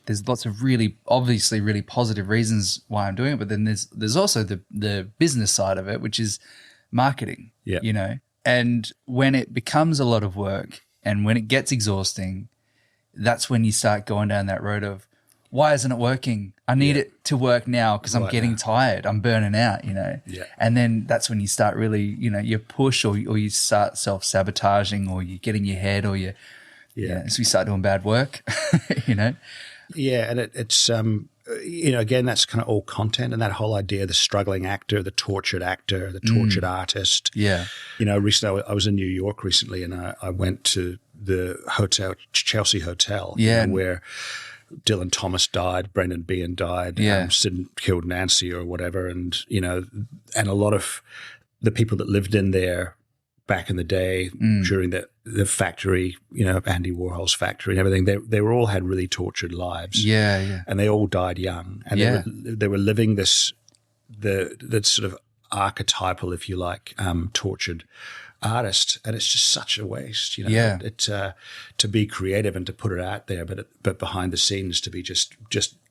[SPEAKER 2] There's lots of really positive reasons why I'm doing it, but then there's also the business side of it, which is marketing.
[SPEAKER 1] Yeah.
[SPEAKER 2] You know, and when it becomes a lot of work and when it gets exhausting, that's when you start going down that road of, why isn't it working? I need it to work now because I'm getting tired. I'm burning out, you know.
[SPEAKER 1] Yeah.
[SPEAKER 2] And then that's when you start really, you know, you push or you start self-sabotaging, or you get in your head, or so we start doing bad work, you know.
[SPEAKER 1] Yeah, and it's you know, again, that's kind of all content, and that whole idea, the struggling actor, the tortured artist.
[SPEAKER 2] Yeah.
[SPEAKER 1] You know, recently I was in New York recently, and I went to the hotel, Chelsea Hotel, where Dylan Thomas died, Brendan Behan died, Sid killed Nancy or whatever, and you know, and a lot of the people that lived in there back in the day during the factory, you know, Andy Warhol's factory and everything, they were all had really tortured lives.
[SPEAKER 2] Yeah, yeah.
[SPEAKER 1] And they all died young. And they were living this, the sort of archetypal, if you like, tortured artist. And it's just such a waste, you know.
[SPEAKER 2] Yeah.
[SPEAKER 1] To be creative and to put it out there, but behind the scenes to be just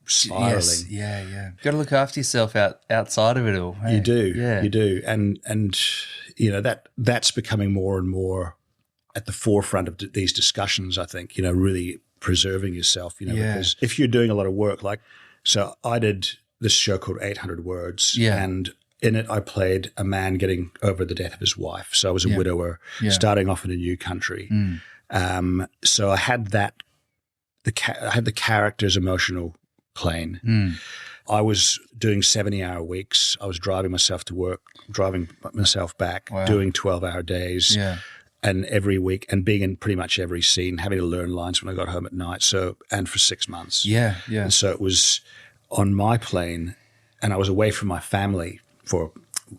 [SPEAKER 1] spiraling.
[SPEAKER 2] Yes. Yeah. Got to look after yourself outside of it all. Hey?
[SPEAKER 1] You do.
[SPEAKER 2] Yeah.
[SPEAKER 1] You do. And you know, that's becoming more and more at the forefront of these discussions, I think, you know, really preserving yourself, you know, because if you're doing a lot of work, like, so I did this show called 800 Words, and in it I played a man getting over the death of his wife. So I was a widower starting off in a new country. So I had that, I had the character's emotional plane. I was doing 70-hour weeks. I was driving myself to work, driving myself back, doing 12-hour days. Yeah. And every week, and being in pretty much every scene, having to learn lines when I got home at night. So, and for 6 months. Yeah. And so it was on my plane, and I was away from my family for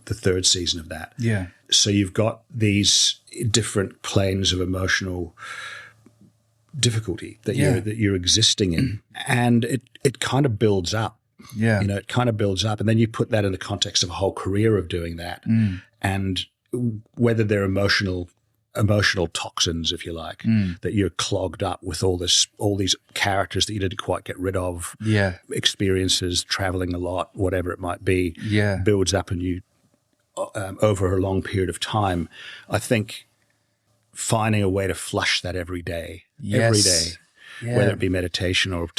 [SPEAKER 1] the third season of that. Yeah. So you've got these different planes of emotional difficulty that you're existing in, and it kind of builds up. Yeah. You know, it kind of builds up, and then you put that in the context of a whole career of doing that, and whether they're emotional toxins, if you like, that you're clogged up with all these characters that you didn't quite get rid of, experiences, traveling a lot, whatever it might be, builds up in you over a long period of time. I think finding a way to flush that every day, whether it be meditation or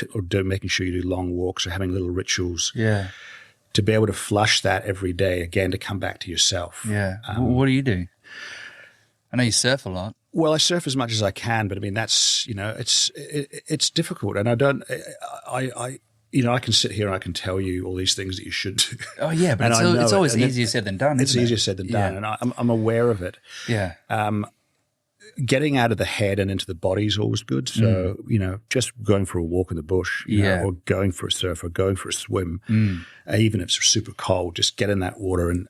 [SPEAKER 1] making sure you do long walks or having little rituals, to be able to flush that every day, again, to come back to yourself. Yeah.
[SPEAKER 2] What do you do? I know you surf a lot.
[SPEAKER 1] Well, I surf as much as I can, but I mean, that's, you know, it's difficult. And I can sit here and I can tell you all these things that you should do.
[SPEAKER 2] Oh yeah, but it's always easier said than done.
[SPEAKER 1] It's easier said than done, and I'm aware of it. Yeah. Getting out of the head and into the body is always good. So, you know, just going for a walk in the bush, you know, or going for a surf or going for a swim, even if it's super cold, just get in that water and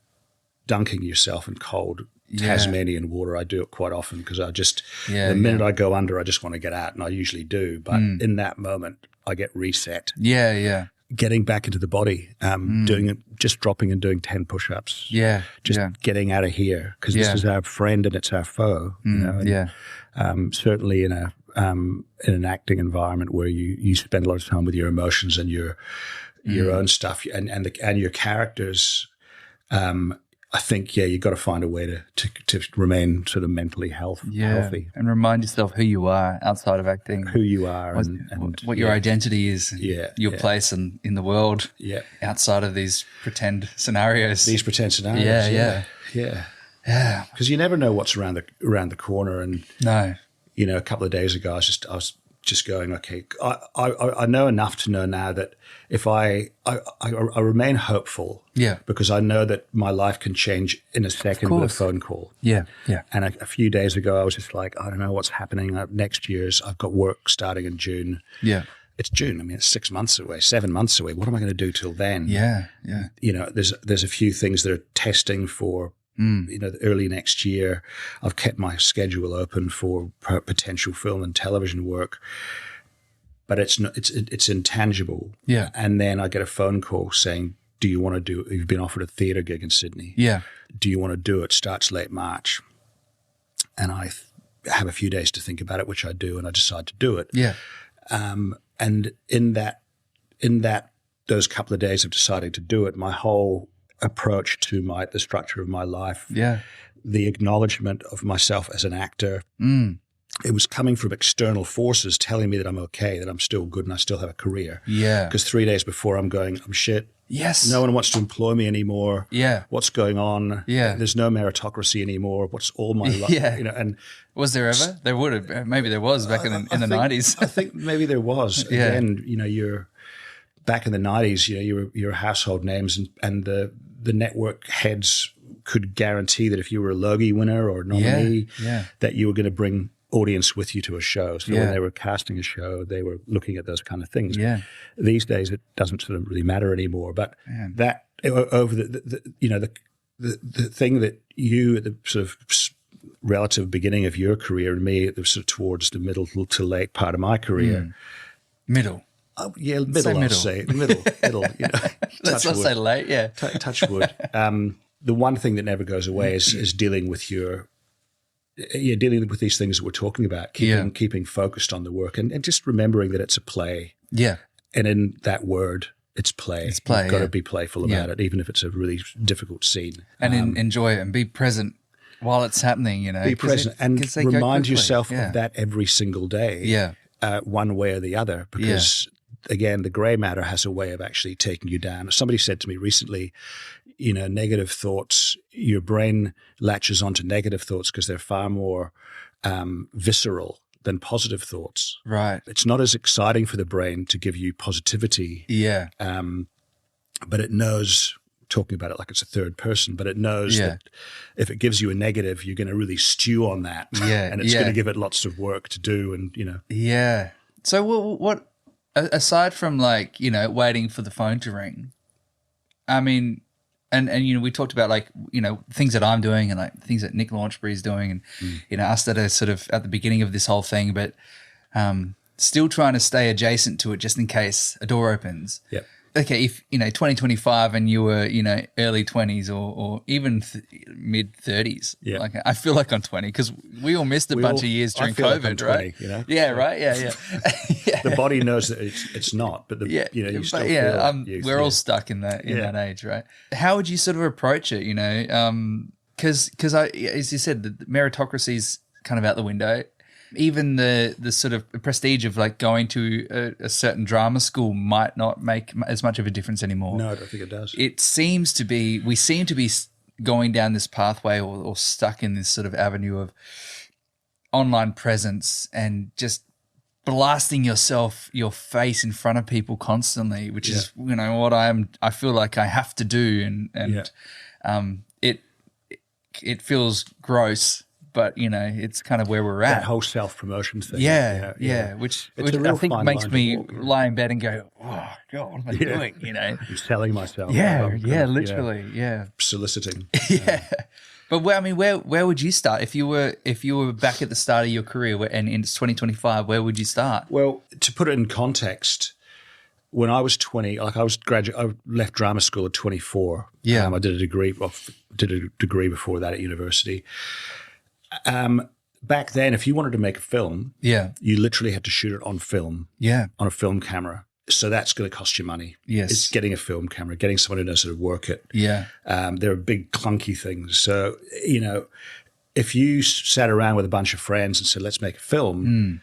[SPEAKER 1] dunking yourself in cold Tasmanian water. I do it quite often because I just, the minute I go under, I just want to get out, and I usually do. But in that moment, I get reset. Yeah. Getting back into the body, doing it, just dropping and doing 10 push-ups. Getting out of here, because this is our friend and it's our foe. You know? And, certainly in an acting environment where you spend a lot of time with your emotions and your your own stuff and your characters. I think, you've got to find a way to remain sort of mentally healthy.
[SPEAKER 2] And remind yourself who you are outside of acting.
[SPEAKER 1] Who you are and
[SPEAKER 2] what your identity is. Your place in the world.
[SPEAKER 1] Yeah.
[SPEAKER 2] Outside of these pretend scenarios.
[SPEAKER 1] These pretend scenarios.
[SPEAKER 2] Yeah.
[SPEAKER 1] Because you never know what's around the corner. And
[SPEAKER 2] no.
[SPEAKER 1] A couple of days ago, I was just going, okay, I know enough to know now that if I remain hopeful, because I know that my life can change in a second with a phone call.
[SPEAKER 2] Yeah.
[SPEAKER 1] And a few days ago, I was just like, I don't know what's happening. Next year's, I've got work starting in June. Yeah. It's June. I mean, it's 6 months away, 7 months away. What am I going to do till then?
[SPEAKER 2] Yeah.
[SPEAKER 1] There's a few things that are testing for, early next year. I've kept my schedule open for potential film and television work, but it's intangible. Yeah. And then I get a phone call saying, "Do you want to do? You've been offered a theatre gig in Sydney. Yeah. Do you want to do it? Starts late March." And I have a few days to think about it, which I do, and I decide to do it. Yeah. And in those couple of days of deciding to do it, my whole approach to the structure of my life, the acknowledgement of myself as an actor, it was coming from external forces telling me that I'm okay, that I'm still good and I still have a career. Yeah. Because 3 days before I'm shit.
[SPEAKER 2] Yes.
[SPEAKER 1] No one wants to employ me anymore. Yeah. What's going on? Yeah. There's no meritocracy anymore. What's all my life? Yeah. And
[SPEAKER 2] was there ever? There would have. Maybe there was back in the 90s.
[SPEAKER 1] I think maybe there was. Yeah. Again, you're back in the 90s, you're household names and the network heads could guarantee that if you were a Logie winner or nominee, that you were going to bring audience with you to a show. So when they were casting a show, they were looking at those kind of things. Yeah. These days, it doesn't sort of really matter anymore. But that over the thing that you at the sort of relative beginning of your career and me at the sort of towards the middle to late part of my career,
[SPEAKER 2] middle.
[SPEAKER 1] Middle. I'll say middle.
[SPEAKER 2] Let's not say late. Yeah,
[SPEAKER 1] touch wood. The one thing that never goes away is dealing with dealing with these things that we're talking about, keeping focused on the work and just remembering that it's a play. Yeah. And in that word, it's play. It's play. You've got to be playful about it, even if it's a really difficult scene.
[SPEAKER 2] And enjoy it and be present while it's happening,
[SPEAKER 1] Be present and remind yourself of that every single day. Yeah. One way or the other, because again, the grey matter has a way of actually taking you down. Somebody said to me recently, negative thoughts, your brain latches onto negative thoughts because they're far more visceral than positive thoughts. Right. It's not as exciting for the brain to give you positivity. Yeah. But it knows, talking about it like it's a third person, but it knows that if it gives you a negative, you're going to really stew on that. Yeah. And it's going to give it lots of work to do and,
[SPEAKER 2] Yeah. So what aside from waiting for the phone to ring, I mean, and we talked about things that I'm doing and things that Nick Launchbury's doing and us that are sort of at the beginning of this whole thing, but still trying to stay adjacent to it just in case a door opens. Yeah. Okay, if 2025 and you were early 20s or even mid 30s, I feel like I'm 20 because we all missed a bunch of years during COVID, like 20, right? Yeah, right. Yeah.
[SPEAKER 1] The body knows that it's not, but you still feel like youth.
[SPEAKER 2] We're all stuck in that age, right? How would you sort of approach it? Because as you said, the meritocracy's kind of out the window. Even the sort of prestige of going to a certain drama school might not make as much of a difference anymore.
[SPEAKER 1] No, I don't think it does.
[SPEAKER 2] We seem to be going down this pathway or stuck in this sort of avenue of online presence and just blasting your face in front of people constantly, which is what I feel like I have to do, and it feels gross. But, it's kind of where we're at.
[SPEAKER 1] That whole self-promotion thing.
[SPEAKER 2] Yeah. Which I think makes me lie in bed and go, oh, God, what am I doing,
[SPEAKER 1] I'm selling myself.
[SPEAKER 2] Literally.
[SPEAKER 1] Soliciting.
[SPEAKER 2] But where would you start? If you were back at the start of your career and in 2025, where would you start?
[SPEAKER 1] Well, to put it in context, when I was 20, I left drama school at 24. Yeah. I did a degree before that at university. Back then, if you wanted to make a film, you literally had to shoot it on film, on a film camera. So that's going to cost you money.
[SPEAKER 2] Yes.
[SPEAKER 1] It's getting a film camera, getting someone who knows how to work it.
[SPEAKER 2] Yeah.
[SPEAKER 1] There are big clunky things. So, if you sat around with a bunch of friends and said, let's make a film,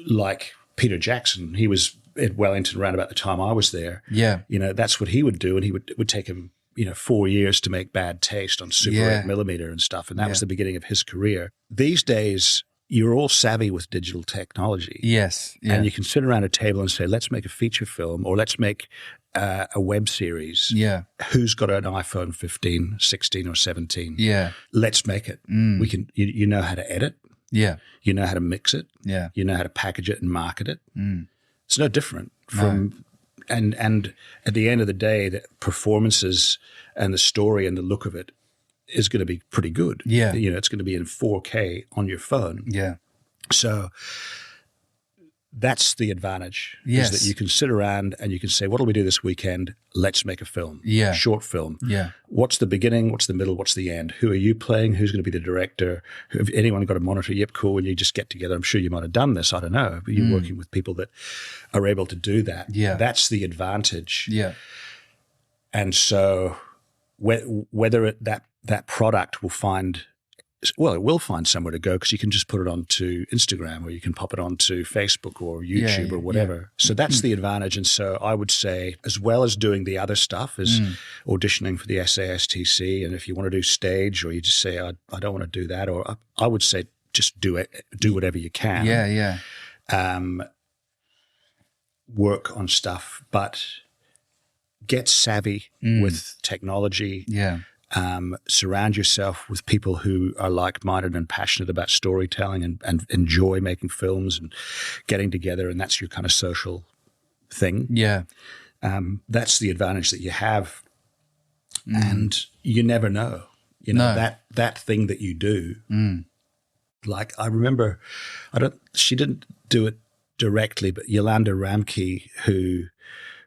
[SPEAKER 1] like Peter Jackson, he was at Wellington around about the time I was there.
[SPEAKER 2] Yeah.
[SPEAKER 1] That's what he would do. And it would take him, 4 years to make Bad Taste on Super 8mm and stuff. And that was the beginning of his career. These days, you're all savvy with digital technology.
[SPEAKER 2] Yes. Yeah.
[SPEAKER 1] And you can sit around a table and say, let's make a feature film or let's make a web series.
[SPEAKER 2] Yeah.
[SPEAKER 1] Who's got an iPhone 15, 16 or 17?
[SPEAKER 2] Yeah.
[SPEAKER 1] Let's make it. We can, you know how to edit.
[SPEAKER 2] Yeah.
[SPEAKER 1] You know how to mix it.
[SPEAKER 2] Yeah.
[SPEAKER 1] You know how to package it and market it. It's no different from, and at the end of the day, the performances and the story and the look of it is going to be pretty good.
[SPEAKER 2] Yeah.
[SPEAKER 1] It's going to be in 4K on your phone.
[SPEAKER 2] Yeah.
[SPEAKER 1] So that's the advantage.
[SPEAKER 2] Yes.
[SPEAKER 1] Is that you can sit around and you can say, what'll we do this weekend? Let's make a film.
[SPEAKER 2] Yeah.
[SPEAKER 1] Short film.
[SPEAKER 2] Yeah.
[SPEAKER 1] What's the beginning? What's the middle? What's the end? Who are you playing? Who's going to be the director? Have anyone got a monitor? Yep, cool. And you just get together. I'm sure you might have done this. I don't know. But you're working with people that are able to do that.
[SPEAKER 2] Yeah.
[SPEAKER 1] That's the advantage.
[SPEAKER 2] Yeah.
[SPEAKER 1] And so whether that product will find, well, it will find somewhere to go because you can just put it onto Instagram or you can pop it onto Facebook or YouTube or whatever. Yeah. So that's the advantage. And so I would say, as well as doing the other stuff, is auditioning for the SASTC. And if you want to do stage or you just say, I don't want to do that, or I would say just do it, do whatever you can.
[SPEAKER 2] Yeah, yeah.
[SPEAKER 1] Work on stuff, but get savvy with technology.
[SPEAKER 2] Yeah.
[SPEAKER 1] Surround yourself with people who are like-minded and passionate about storytelling and enjoy making films and getting together, and that's your kind of social thing.
[SPEAKER 2] Yeah.
[SPEAKER 1] That's the advantage that you have, and you never know. That thing that you do. Like I remember, she didn't do it directly, but Yolanda Ramke, who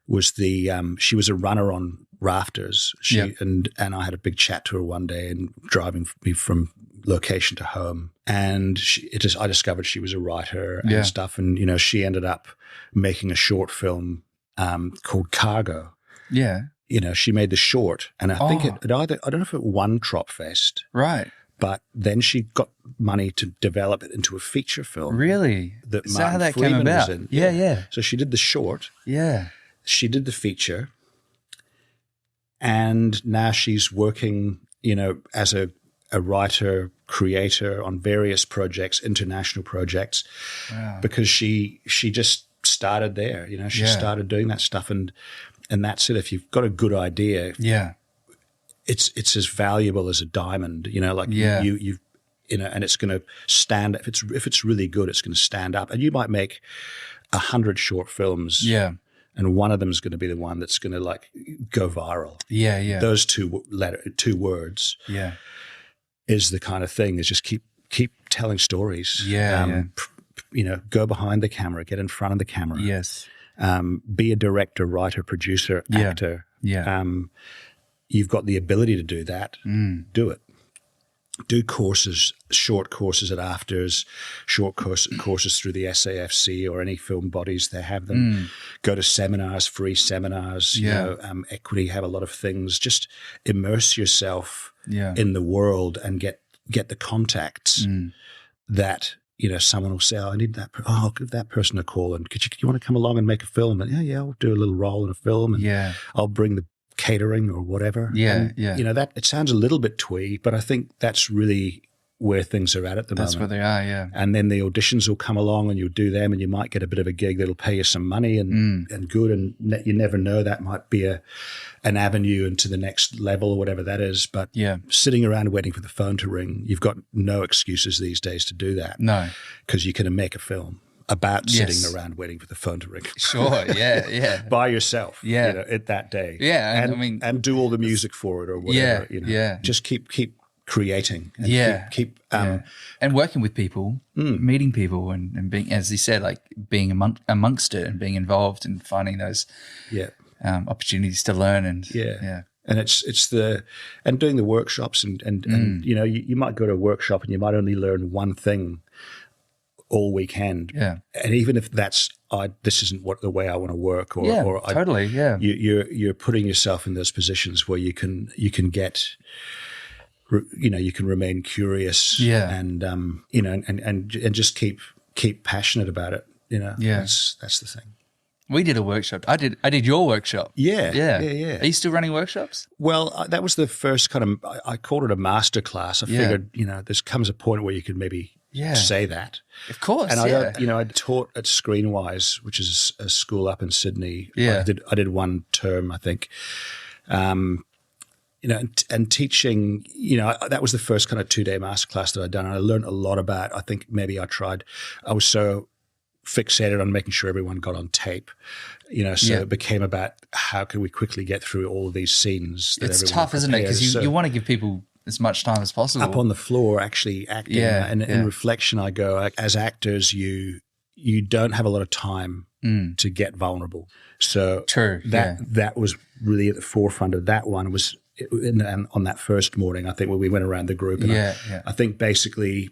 [SPEAKER 1] was she was a runner on Rafters. And I had a big chat to her one day and driving me from location to home. And I discovered she was a writer and stuff. And, she ended up making a short film called Cargo.
[SPEAKER 2] Yeah.
[SPEAKER 1] She made the short. And I think I don't know if it won Tropfest.
[SPEAKER 2] Right.
[SPEAKER 1] But then she got money to develop it into a feature film.
[SPEAKER 2] Really?
[SPEAKER 1] That
[SPEAKER 2] Is
[SPEAKER 1] Martin
[SPEAKER 2] that how that
[SPEAKER 1] Freeman
[SPEAKER 2] came about?
[SPEAKER 1] was in.
[SPEAKER 2] Yeah.
[SPEAKER 1] So she did the short.
[SPEAKER 2] Yeah.
[SPEAKER 1] She did the feature. And now she's working, as a writer, creator on various projects, international projects, because she just started there. She started doing that stuff, and that's it. If you've got a good idea, it's as valuable as a diamond. You and it's going to stand. If it's really good, it's going to stand up. And you might make 100 short films. Yeah. And one of them is going to be the one that's going to go viral. Yeah, yeah. Those two words. Yeah. Is the kind of thing. Is just keep telling stories. Yeah. Go behind the camera. Get in front of the camera. Yes. Be a director, writer, producer, actor. Yeah. You've got the ability to do that. Do it. Do courses, short courses at Afters, short courses through the SAFC or any film bodies, they have them. Go to seminars, free seminars, Equity have a lot of things. Just immerse yourself in the world and get the contacts that, someone will say, I need that, I'll give that person a call and do you want to come along and make a film? And I'll do a little role in a film and I'll bring the catering or whatever. Yeah, and, that it sounds a little bit twee, but I think that's really where things are at the moment.
[SPEAKER 2] That's where they are, yeah.
[SPEAKER 1] And then the auditions will come along and you'll do them and you might get a bit of a gig that'll pay you some money and good, and you never know, that might be an avenue into the next level or whatever that is. But sitting around waiting for the phone to ring, you've got no excuses these days to do that. No. Because you can make a film about sitting around waiting for the phone to ring.
[SPEAKER 2] Sure, yeah.
[SPEAKER 1] By yourself, at that day. Yeah, and do all the music for it or whatever. Just keep creating. And keep
[SPEAKER 2] and working with people, meeting people, and being, as he said, being amongst it and being involved and finding those opportunities to learn and
[SPEAKER 1] And it's and doing the workshops and you might go to a workshop and you might only learn one thing all weekend.
[SPEAKER 2] Yeah.
[SPEAKER 1] And even if this isn't the way I want to work,
[SPEAKER 2] totally.
[SPEAKER 1] You're putting yourself in those positions where you can get, you can remain curious.
[SPEAKER 2] Yeah.
[SPEAKER 1] And and just keep passionate about it. That's the thing.
[SPEAKER 2] We did a workshop. I did your workshop.
[SPEAKER 1] Yeah.
[SPEAKER 2] Are you still running workshops?
[SPEAKER 1] Well, that was the first kind of, I called it a master class. I figured, there comes a point where you could maybe say that.
[SPEAKER 2] Of course,
[SPEAKER 1] and I taught at Screenwise, which is a school up in Sydney.
[SPEAKER 2] Yeah.
[SPEAKER 1] I did one term, I think. And teaching, that was the first kind of 2-day masterclass that I'd done. And I learned a lot about, I think maybe I was so fixated on making sure everyone got on tape, it became about how can we quickly get through all of these scenes.
[SPEAKER 2] It's tough, isn't it? Because you want to give people as much time as possible.
[SPEAKER 1] Up on the floor actually acting. And in reflection, I go, as actors, you don't have a lot of time to get vulnerable. So that was really at the forefront of that one was on that first morning, I think, when we went around the group. And I think basically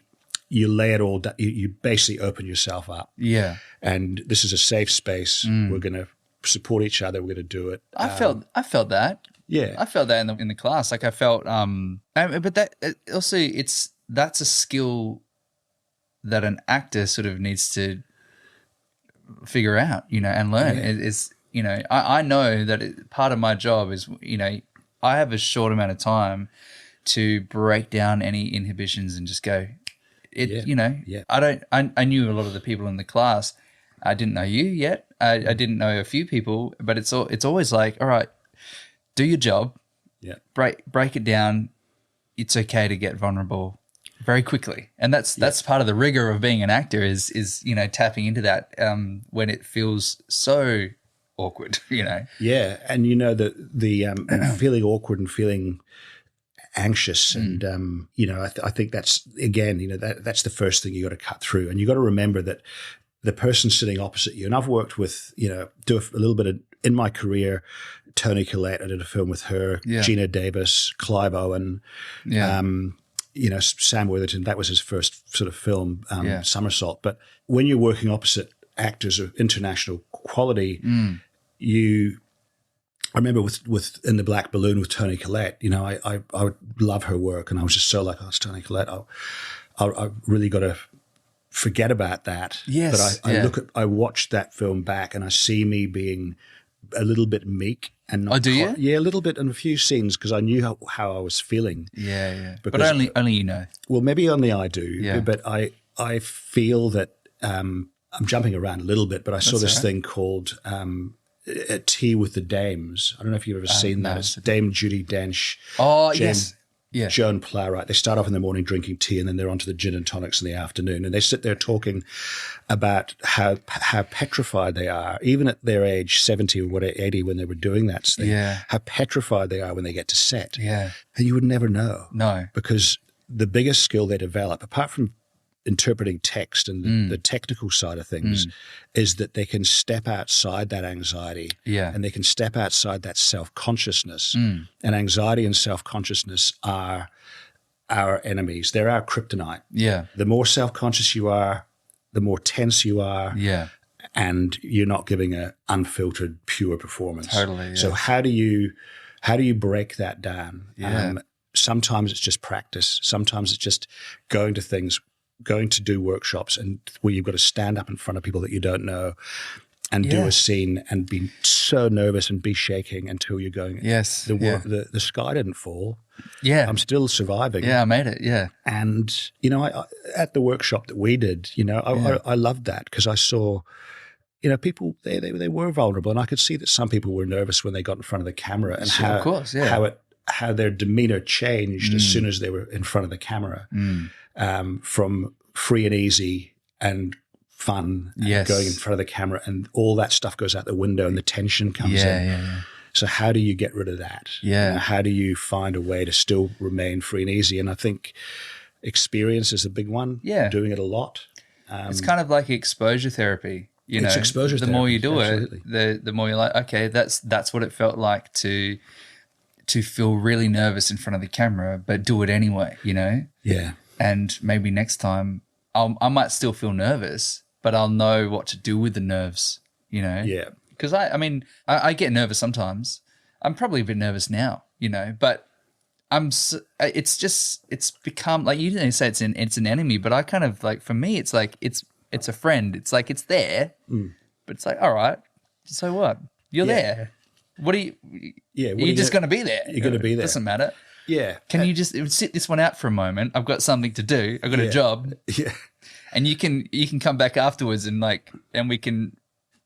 [SPEAKER 1] you lay it all down, you basically open yourself up.
[SPEAKER 2] Yeah.
[SPEAKER 1] And this is a safe space. We're going to support each other. We're going to do it.
[SPEAKER 2] I felt that.
[SPEAKER 1] Yeah.
[SPEAKER 2] I felt that in the class. Like I felt, but that also that's a skill that an actor sort of needs to figure out, and learn.
[SPEAKER 1] Yeah.
[SPEAKER 2] I know that part of my job is, I have a short amount of time to break down any inhibitions and just go, I knew a lot of the people in the class. I didn't know you yet. I didn't know a few people, but it's always like, all right, do your job.
[SPEAKER 1] Yeah.
[SPEAKER 2] Break it down. It's okay to get vulnerable very quickly. And that's part of the rigor of being an actor is tapping into that when it feels so awkward,
[SPEAKER 1] Yeah. And the feeling awkward and feeling anxious and I think that's again that's the first thing you got to cut through, and you got to remember that the person sitting opposite you, and I've worked with do a little bit of in my career, Toni Collette, I did a film with her, Xena Davis, Clive Owen, Sam Worthington, that was his first sort of film, Somersault. But when you're working opposite actors of international quality, I remember with In the Black Balloon with Toni Collette, I would love her work, and I was just so like, oh, it's Toni Collette. I really got to forget about that.
[SPEAKER 2] Yes.
[SPEAKER 1] But I watched that film back, and I see me being a little bit meek and not.
[SPEAKER 2] Oh, do you?
[SPEAKER 1] Yeah, a little bit in a few scenes because I knew how I was feeling.
[SPEAKER 2] Yeah. But only
[SPEAKER 1] Well, maybe only I do.
[SPEAKER 2] Yeah.
[SPEAKER 1] But I feel that I'm jumping around a little bit, but I saw this thing called. A Tea with the Dames. I don't know if you've ever seen that. It's Dame Judi Dench.
[SPEAKER 2] Oh, yes. Yeah.
[SPEAKER 1] Joan Plowright. They start off in the morning drinking tea, and then they're onto the gin and tonics in the afternoon. And they sit there talking about how petrified they are, even at their age 70 or 80 when they were doing that thing, how petrified they are when they get to set.
[SPEAKER 2] Yeah.
[SPEAKER 1] And you would never know.
[SPEAKER 2] No.
[SPEAKER 1] Because the biggest skill they develop, apart from interpreting text and the technical side of things, is that they can step outside that anxiety and they can step outside that self-consciousness. And anxiety and self-consciousness are our enemies. They're our kryptonite.
[SPEAKER 2] Yeah.
[SPEAKER 1] The more self-conscious you are, the more tense you are.
[SPEAKER 2] Yeah.
[SPEAKER 1] And you're not giving an unfiltered, pure performance.
[SPEAKER 2] Totally. Yeah.
[SPEAKER 1] So how do you break that down?
[SPEAKER 2] Yeah.
[SPEAKER 1] Sometimes it's just practice. Sometimes it's just going to do workshops and where you've got to stand up in front of people that you don't know and do a scene and be so nervous and be shaking until you're going,
[SPEAKER 2] yes,
[SPEAKER 1] the sky didn't fall.
[SPEAKER 2] Yeah.
[SPEAKER 1] I'm still surviving.
[SPEAKER 2] Yeah, I made it. Yeah.
[SPEAKER 1] And, I at the workshop that we did, I loved that because I saw, people, they were vulnerable, and I could see that some people were nervous when they got in front of the camera and how their demeanor changed as soon as they were in front of the camera. From free and easy and fun and going in front of the camera, and all that stuff goes out the window and the tension comes in. Yeah. So how do you get rid of that?
[SPEAKER 2] Yeah.
[SPEAKER 1] How do you find a way to still remain free and easy? And I think experience is a big one.
[SPEAKER 2] Yeah.
[SPEAKER 1] Doing it a lot.
[SPEAKER 2] It's kind of like exposure therapy.
[SPEAKER 1] It's exposure therapy.
[SPEAKER 2] The more you do it, the more you're like, okay, that's what it felt like to feel really nervous in front of the camera, but do it anyway,
[SPEAKER 1] Yeah.
[SPEAKER 2] And maybe next time I might still feel nervous, but I'll know what to do with the nerves, you know?
[SPEAKER 1] Yeah.
[SPEAKER 2] Because I get nervous sometimes. I'm probably a bit nervous now, you know, but it's become like, you didn't say it's an enemy, but I kind of like, for me, it's like, it's a friend. It's like, it's there, but it's like, all right, so what? You're there. What are you? Yeah, you're just going to be there.
[SPEAKER 1] You're going to be there.
[SPEAKER 2] Doesn't matter.
[SPEAKER 1] Yeah.
[SPEAKER 2] Can you just sit this one out for a moment? I've got something to do. I've got a job.
[SPEAKER 1] Yeah.
[SPEAKER 2] And you can come back afterwards and we can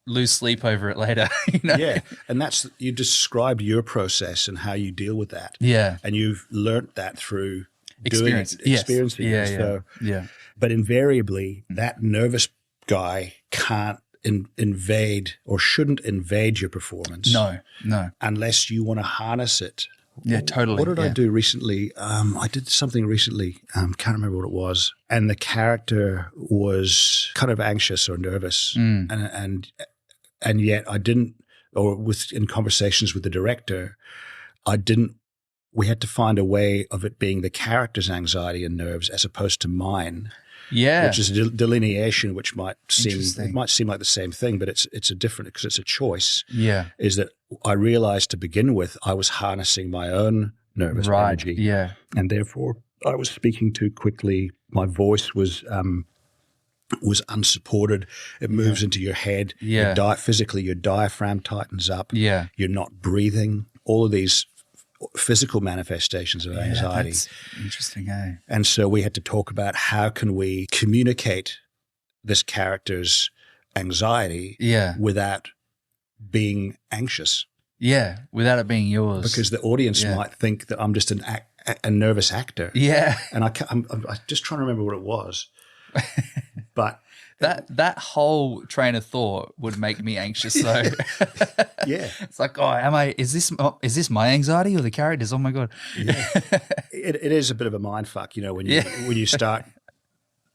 [SPEAKER 2] lose sleep over it later. You know?
[SPEAKER 1] Yeah. And you described your process and how you deal with that.
[SPEAKER 2] Yeah.
[SPEAKER 1] And you've learnt that through
[SPEAKER 2] experiencing
[SPEAKER 1] it.
[SPEAKER 2] Yeah.
[SPEAKER 1] But invariably, that nervous guy can't invade or shouldn't invade your performance.
[SPEAKER 2] No.
[SPEAKER 1] Unless you want to harness it.
[SPEAKER 2] Yeah, totally.
[SPEAKER 1] What did I do recently? I did something recently. Can't remember what it was. And the character was kind of anxious or nervous, and yet I didn't. Or in conversations with the director, I didn't. We had to find a way of it being the character's anxiety and nerves as opposed to mine.
[SPEAKER 2] Yeah,
[SPEAKER 1] which is a delineation, which might seem like the same thing, but it's a different because it's a choice.
[SPEAKER 2] Yeah,
[SPEAKER 1] is that I realized to begin with I was harnessing my own nervous energy.
[SPEAKER 2] Yeah,
[SPEAKER 1] and therefore I was speaking too quickly. My voice was unsupported. It moves into your head.
[SPEAKER 2] Yeah,
[SPEAKER 1] physically your diaphragm tightens up.
[SPEAKER 2] Yeah,
[SPEAKER 1] you're not breathing. All of these physical manifestations of anxiety.
[SPEAKER 2] That's interesting, eh?
[SPEAKER 1] And so we had to talk about how can we communicate this character's anxiety without being anxious.
[SPEAKER 2] Yeah, without it being yours.
[SPEAKER 1] Because the audience might think that I'm just a nervous actor.
[SPEAKER 2] Yeah.
[SPEAKER 1] And I'm just trying to remember what it was. But
[SPEAKER 2] that whole train of thought would make me anxious. So
[SPEAKER 1] yeah,
[SPEAKER 2] it's like, is this my anxiety or the character's? Oh my God.
[SPEAKER 1] Yeah. It is a bit of a mind fuck, you know, when you start,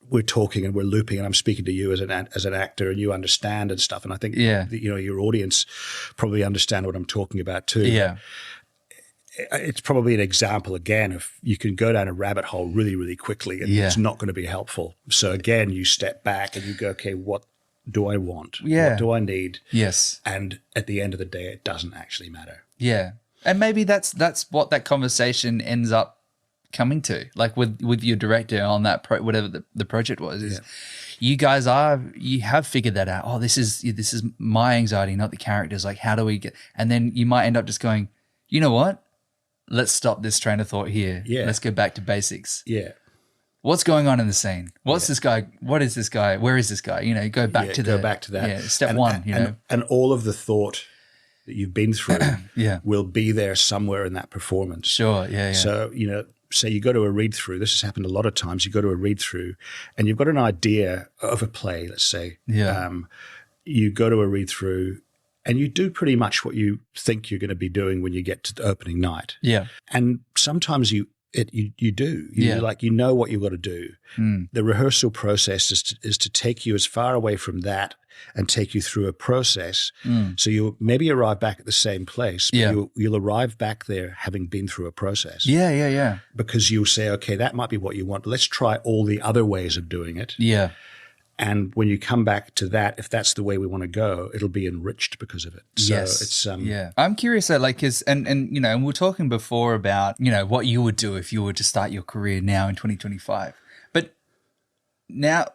[SPEAKER 1] we're talking and we're looping and I'm speaking to you as an actor and you understand and stuff. And I think, your audience probably understand what I'm talking about too.
[SPEAKER 2] Yeah.
[SPEAKER 1] It's probably an example, again, of you can go down a rabbit hole really, really quickly and it's not going to be helpful. So again, you step back and you go, okay, what do I want?
[SPEAKER 2] Yeah.
[SPEAKER 1] What do I need?
[SPEAKER 2] Yes.
[SPEAKER 1] And at the end of the day, it doesn't actually matter.
[SPEAKER 2] Yeah. And maybe that's what that conversation ends up coming to, like with your director on that whatever the project was, is you guys you have figured that out. Oh, this is my anxiety, not the character's. Like, how do we get, and then you might end up just going, you know what? Let's stop this train of thought here. Yeah. Let's go back to basics.
[SPEAKER 1] Yeah.
[SPEAKER 2] What's going on in the scene? What's this guy? What is this guy? Where is this guy? You know, go back to that. Yeah, step one, you know.
[SPEAKER 1] And all of the thought that you've been through will be there somewhere in that performance.
[SPEAKER 2] Sure, yeah.
[SPEAKER 1] So, you know, say you go to a read-through. This has happened a lot of times. You go to a read-through and you've got an idea of a play, let's say.
[SPEAKER 2] Yeah.
[SPEAKER 1] You go to a read-through and you do pretty much what you think you're going to be doing when you get to the opening night.
[SPEAKER 2] Yeah.
[SPEAKER 1] And sometimes you do. You know what you've got to do. The rehearsal process is to take you as far away from that and take you through a process. So you maybe arrive back at the same place, but you'll arrive back there having been through a process.
[SPEAKER 2] Yeah.
[SPEAKER 1] Because you'll say, okay, that might be what you want. Let's try all the other ways of doing it.
[SPEAKER 2] Yeah.
[SPEAKER 1] And when you come back to that, if that's the way we want to go, it'll be enriched because of it. So it's
[SPEAKER 2] I'm curious though, like, and you know, and we were talking before about, you know, what you would do if you were to start your career now in 2025. But now,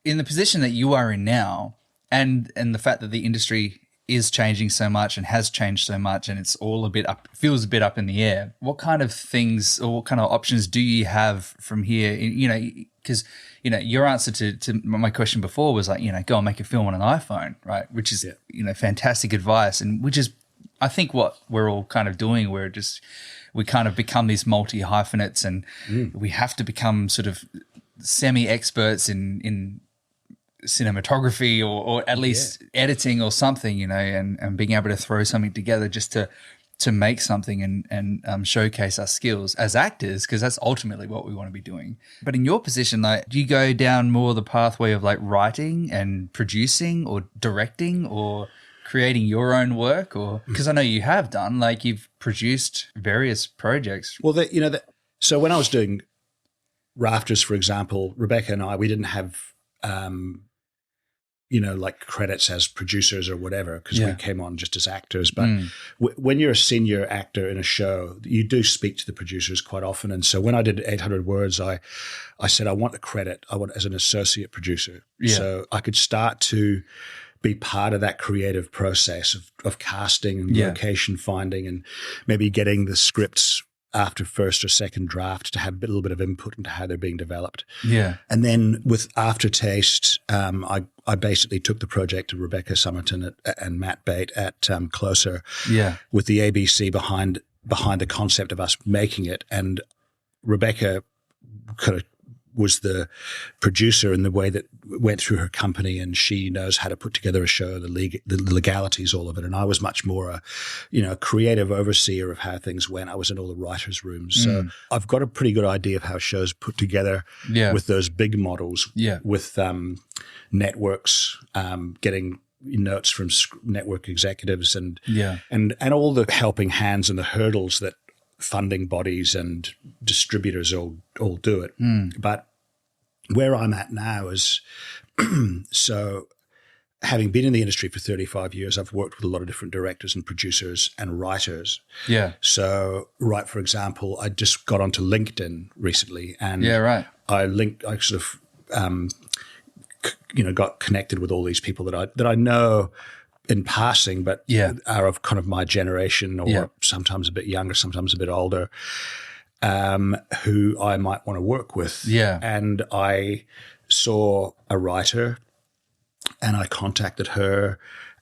[SPEAKER 2] in the position that you are in now, and the fact that the industry is changing so much and has changed so much, and it's all feels a bit up in the air. What kind of things or what kind of options do you have from here? You know, because you know your answer to my question before was like, you know, go and make a film on an iPhone, right? Which is you know, fantastic advice, and which is I think what we're all kind of doing. We kind of become these multi-hyphenates, and we have to become sort of semi-experts in cinematography or at least editing or something, you know, and being able to throw something together just to make something and showcase our skills as actors, because that's ultimately what we want to be doing. But in your position, like, do you go down more the pathway of like writing and producing or directing or creating your own work? Or because I know you have done, like, you've produced various projects.
[SPEAKER 1] Well, so when I was doing Rafters, for example, Rebecca and I, we didn't have, like credits as producers or whatever, because we came on just as actors. But when you're a senior actor in a show, you do speak to the producers quite often. And so when I did 800 Words, I said, I want a credit. I want as an associate producer. Yeah. So I could start to be part of that creative process of casting and location finding, and maybe getting the scripts after first or second draft to have a little bit of input into how they're being developed. Yeah. And then with Aftertaste, I basically took the project to Rebecca Somerton and Matt Bate at Closer, with the ABC behind the concept of us making it. And Rebecca kind of was the producer in the way that went through her company, and she knows how to put together a show, the legalities, all of it. And I was much more a creative overseer of how things went. I was in all the writers' rooms. So I've got a pretty good idea of how shows put together with those big models, with networks, getting notes from network executives and all the helping hands and the hurdles that funding bodies and distributors all do it. But where I'm at now is, so having been in the industry for 35 years, I've worked with a lot of different directors and producers and writers. Yeah. So, for example, I just got onto LinkedIn recently, and I sort of, got connected with all these people that I know in passing, but are of kind of my generation, or sometimes a bit younger, sometimes a bit older, who I might want to work with. Yeah. And I saw a writer and I contacted her,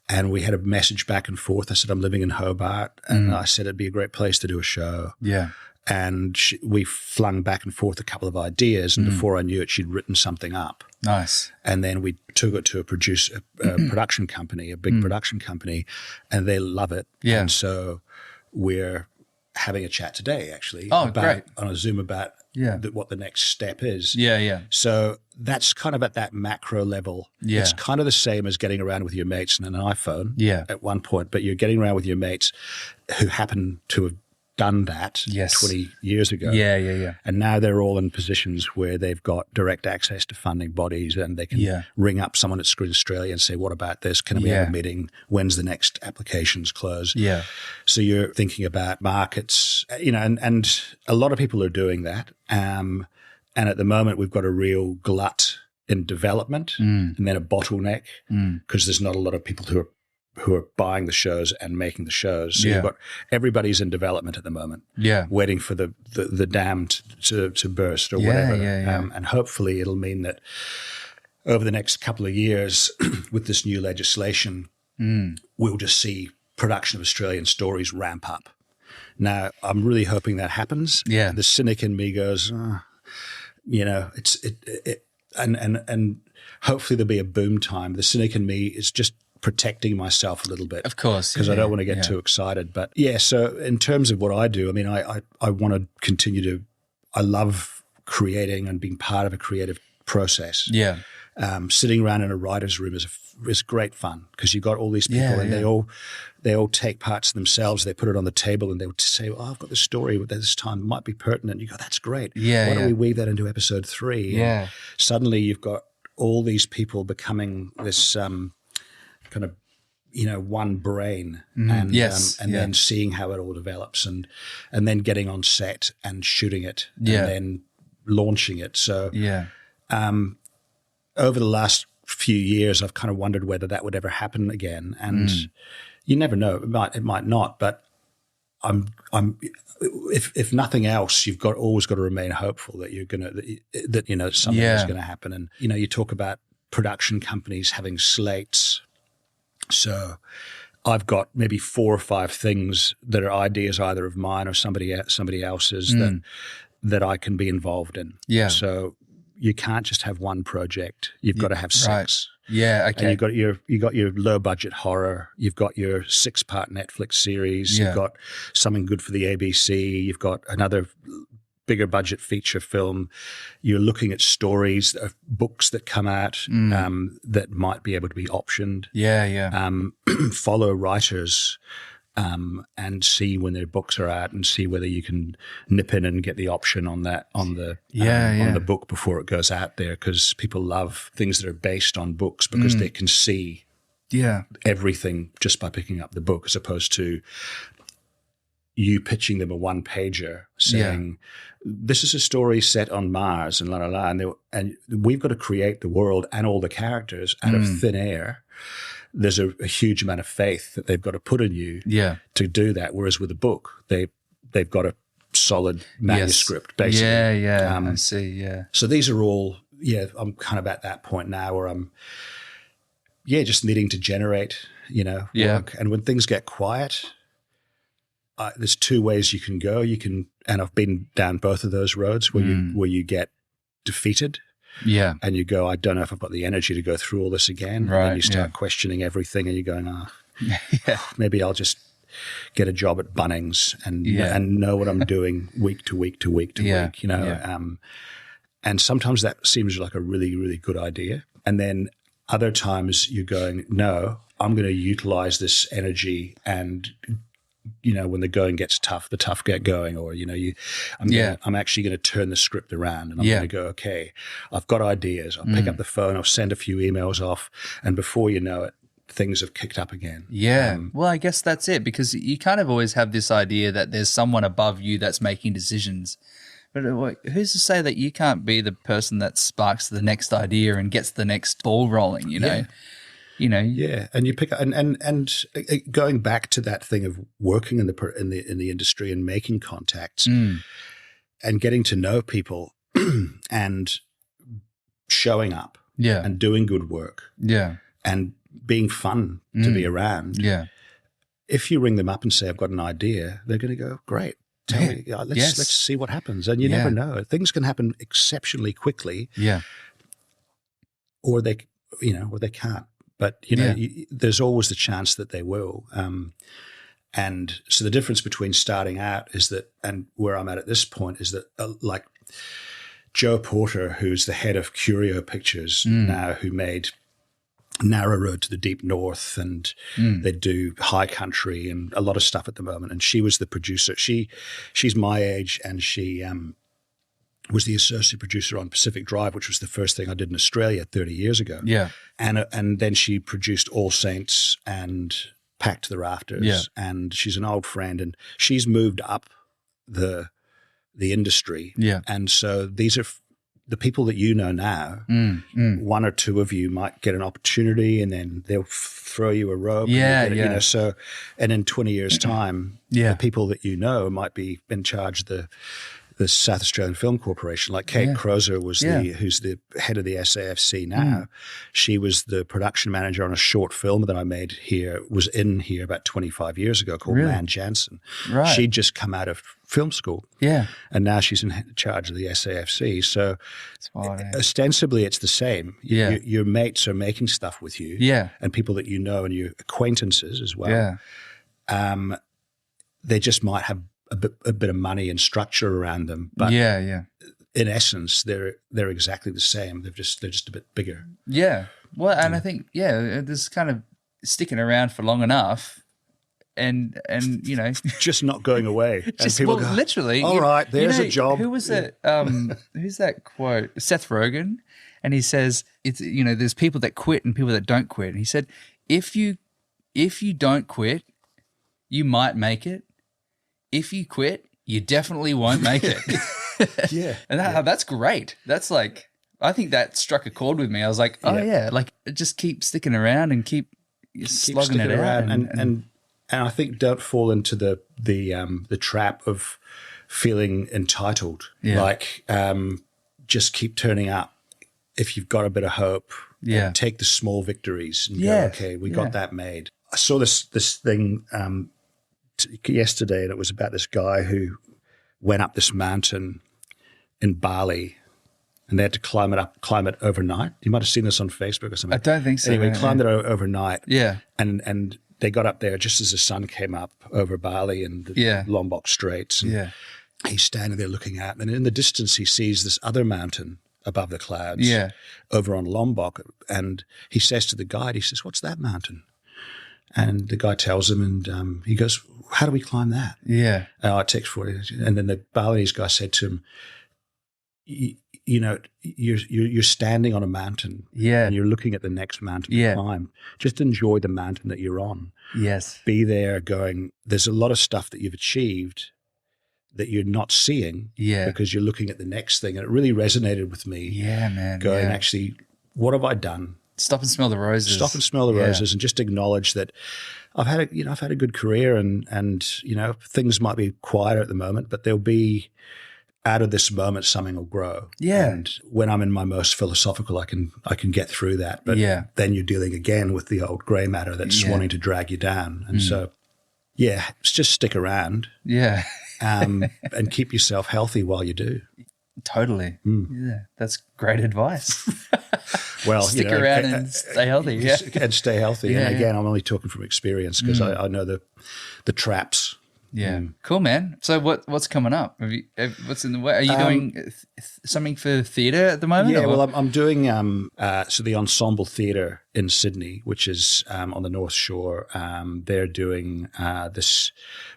[SPEAKER 1] and we had a message back and forth. I said, I'm living in Hobart, and I said it'd be a great place to do a show. Yeah. And we flung back and forth a couple of ideas, and before I knew it, she'd written something up. Nice. And then we took it to a production company, a big production company, and they love it. Yeah. And so we're having a chat today, actually, on a Zoom about what the next step is. Yeah, yeah. So that's kind of at that macro level. Yeah. It's kind of the same as getting around with your mates and an iPhone at one point, but you're getting around with your mates who happen to have done that 20 years ago. Yeah, yeah, yeah. And now they're all in positions where they've got direct access to funding bodies, and they can ring up someone at Screen Australia and say, what about this? Can we have a meeting? When's the next applications close? Yeah. So you're thinking about markets, and a lot of people are doing that. And at the moment, we've got a real glut in development and then a bottleneck because there's not a lot of people who are buying the shows and making the shows. So you've got everybody's in development at the moment, waiting for the dam to burst or whatever. And hopefully it'll mean that over the next couple of years with this new legislation, we'll just see production of Australian stories ramp up. Now, I'm really hoping that happens. Yeah. The cynic in me goes, and hopefully there'll be a boom time. The cynic in me is just protecting myself a little bit. Of course. Because I don't want to get too excited. But so in terms of what I do, I mean, I want to continue to, I love creating and being part of a creative process. Yeah. Sitting around in a writer's room is great fun because you got all these people and they all take parts of themselves. They put it on the table and they'll say, I've got this story at this time. It might be pertinent. You go, that's great. Yeah. Why don't we weave that into episode 3? Yeah. And suddenly you've got all these people becoming this kind of, one brain and then seeing how it all develops and then getting on set and shooting it and then launching it. So over the last few years, I've kind of wondered whether that would ever happen again. And you never know. It might not, but if nothing else, you've always got to remain hopeful that you're going to, something is going to happen. And, you talk about production companies having slates. So I've got maybe 4 or 5 things that are ideas either of mine or somebody else's that I can be involved in. Yeah. So you can't just have one project. You've got to have 6. Right. Yeah. Okay. And you got your low budget horror. You've got your 6-part Netflix series. Yeah. You've got something good for the ABC. You've got another bigger budget feature film. You're looking at stories of books that come out that might be able to be optioned. Yeah, yeah. Follow writers and see when their books are out and see whether you can nip in and get the option on that on the book before it goes out there, because people love things that are based on books because they can see everything just by picking up the book, as opposed to you pitching them a one-pager saying, this is a story set on Mars and la la la, and we've got to create the world and all the characters out of thin air. There's a huge amount of faith that they've got to put in you to do that. Whereas with a book, they've got a solid manuscript, basically.
[SPEAKER 2] I see,
[SPEAKER 1] So these are all, I'm kind of at that point now where I'm, just needing to generate, work. And when things get quiet, there's two ways you can go. And I've been down both of those roads where you get defeated.
[SPEAKER 2] Yeah.
[SPEAKER 1] And you go, I don't know if I've got the energy to go through all this again.
[SPEAKER 2] Right,
[SPEAKER 1] and then you start questioning everything, and you're going, maybe I'll just get a job at Bunnings and know what I'm doing week to week to week to week, and sometimes that seems like a really, really good idea. And then other times you're going, no, I'm going to utilize this energy, and when the going gets tough, the tough get going, or, I'm actually going to turn the script around, and I'm going to go, okay, I've got ideas. I'll pick up the phone, I'll send a few emails off, and before you know it, things have kicked up again.
[SPEAKER 2] Yeah. Well, I guess that's it, because you kind of always have this idea that there's someone above you that's making decisions. But who's to say that you can't be the person that sparks the next idea and gets the next ball rolling, you know?
[SPEAKER 1] And you pick up, and going back to that thing of working in the industry and making contacts and getting to know people and showing up and doing good work and being fun to be around. Yeah. If you ring them up and say, I've got an idea, they're going to go, great. Tell me, let's see what happens. And you never know. Things can happen exceptionally quickly. Yeah. Or they can't. But, there's always the chance that they will. And so the difference between starting out is that, and where I'm at this point, is that like Joe Porter, who's the head of Curio Pictures now, who made Narrow Road to the Deep North, and they do High Country and a lot of stuff at the moment. And she was the producer. She's my age, and she was the associate producer on Pacific Drive, which was the first thing I did in Australia 30 years ago. Yeah. And then she produced All Saints and Packed to the Rafters. Yeah. And she's an old friend, and she's moved up the industry. Yeah. And so these are the people that you know now. One or two of you might get an opportunity, and then they'll throw you a rope. And in 20 years' time, the people that you know might be in charge of the South Australian Film Corporation, like Kate Crozer was who's the head of the SAFC now. She was the production manager on a short film that I made here, was in here about 25 years ago, called Man Jansen. Right. She'd just come out of film school. Yeah. And now she's in charge of the SAFC. So ostensibly it's the same. Your mates are making stuff with you. Yeah. And people that you know, and your acquaintances as well. Yeah. They just might have a bit of money and structure around them, but in essence, they're exactly the same. They're just a bit bigger. Yeah. Well, and I think this kind of sticking around for long enough, and just not going away.
[SPEAKER 2] Just,
[SPEAKER 1] and people
[SPEAKER 2] go, literally.
[SPEAKER 1] All right, there's a job.
[SPEAKER 2] Who was it? Who's that quote? Seth Rogen, and he says it's there's people that quit and people that don't quit. And he said if you don't quit, you might make it. If you quit, you definitely won't make it. And that's great. That's like, I think that struck a chord with me. I was like, like just keep sticking around and keep slugging it out.
[SPEAKER 1] And I think don't fall into the trap of feeling entitled. Yeah. Like just keep turning up if you've got a bit of hope. Yeah. And take the small victories and go, okay, we got that made. I saw this thing yesterday, and it was about this guy who went up this mountain in Bali, and they had to climb it overnight. You might have seen this on Facebook or something.
[SPEAKER 2] I don't think so.
[SPEAKER 1] Anyway, climbed it overnight. Yeah, and they got up there just as the sun came up over Bali and the Lombok Straits. And he's standing there looking out, and in the distance he sees this other mountain above the clouds. Yeah, over on Lombok, and he says to the guide, he says, "What's that mountain?" And the guy tells him, and he goes, how do we climb that?
[SPEAKER 2] Yeah.
[SPEAKER 1] I text for it. And then the Balinese guy said to him, you know, you're standing on a mountain,
[SPEAKER 2] Yeah.
[SPEAKER 1] and you're looking at the next mountain to climb. Just enjoy the mountain that you're on.
[SPEAKER 2] Yes.
[SPEAKER 1] Be there going, there's a lot of stuff that you've achieved that you're not seeing because you're looking at the next thing. And it really resonated with me.
[SPEAKER 2] Yeah, man.
[SPEAKER 1] Going, actually, what have I done?
[SPEAKER 2] Stop and smell the roses.
[SPEAKER 1] Stop and smell the roses, and just acknowledge that I've had a good career, and you know, things might be quieter at the moment, but there'll be, out of this moment, something will grow.
[SPEAKER 2] Yeah.
[SPEAKER 1] And when I'm in my most philosophical, I can get through that. But then you're dealing again with the old grey matter that's wanting to drag you down. And so, just stick around.
[SPEAKER 2] Yeah.
[SPEAKER 1] And keep yourself healthy while you do.
[SPEAKER 2] Totally. Yeah. That's great advice.
[SPEAKER 1] Well,
[SPEAKER 2] stick around and stay healthy. Yeah.
[SPEAKER 1] And stay healthy. And again, I'm only talking from experience because I know the traps.
[SPEAKER 2] Yeah. Cool, man. So what's coming up? What's in the way? Are you doing something for theatre at the moment?
[SPEAKER 1] Yeah, well, I'm doing the Ensemble Theatre in Sydney, which is on the North Shore. They're doing this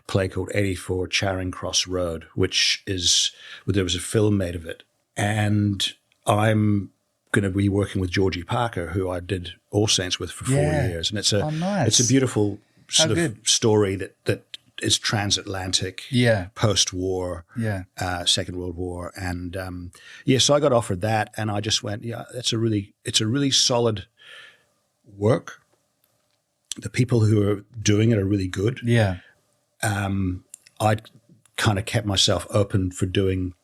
[SPEAKER 1] play called 84 Charing Cross Road, there was a film made of it. And I'm going to be working with Georgie Parker, who I did All Saints with for 4 years. And it's a beautiful sort of story that is transatlantic, post-war, Second World War, and so I got offered that, and I just went, it's a really solid work. The people who are doing it are really good. Yeah, I kind of kept myself open for doing,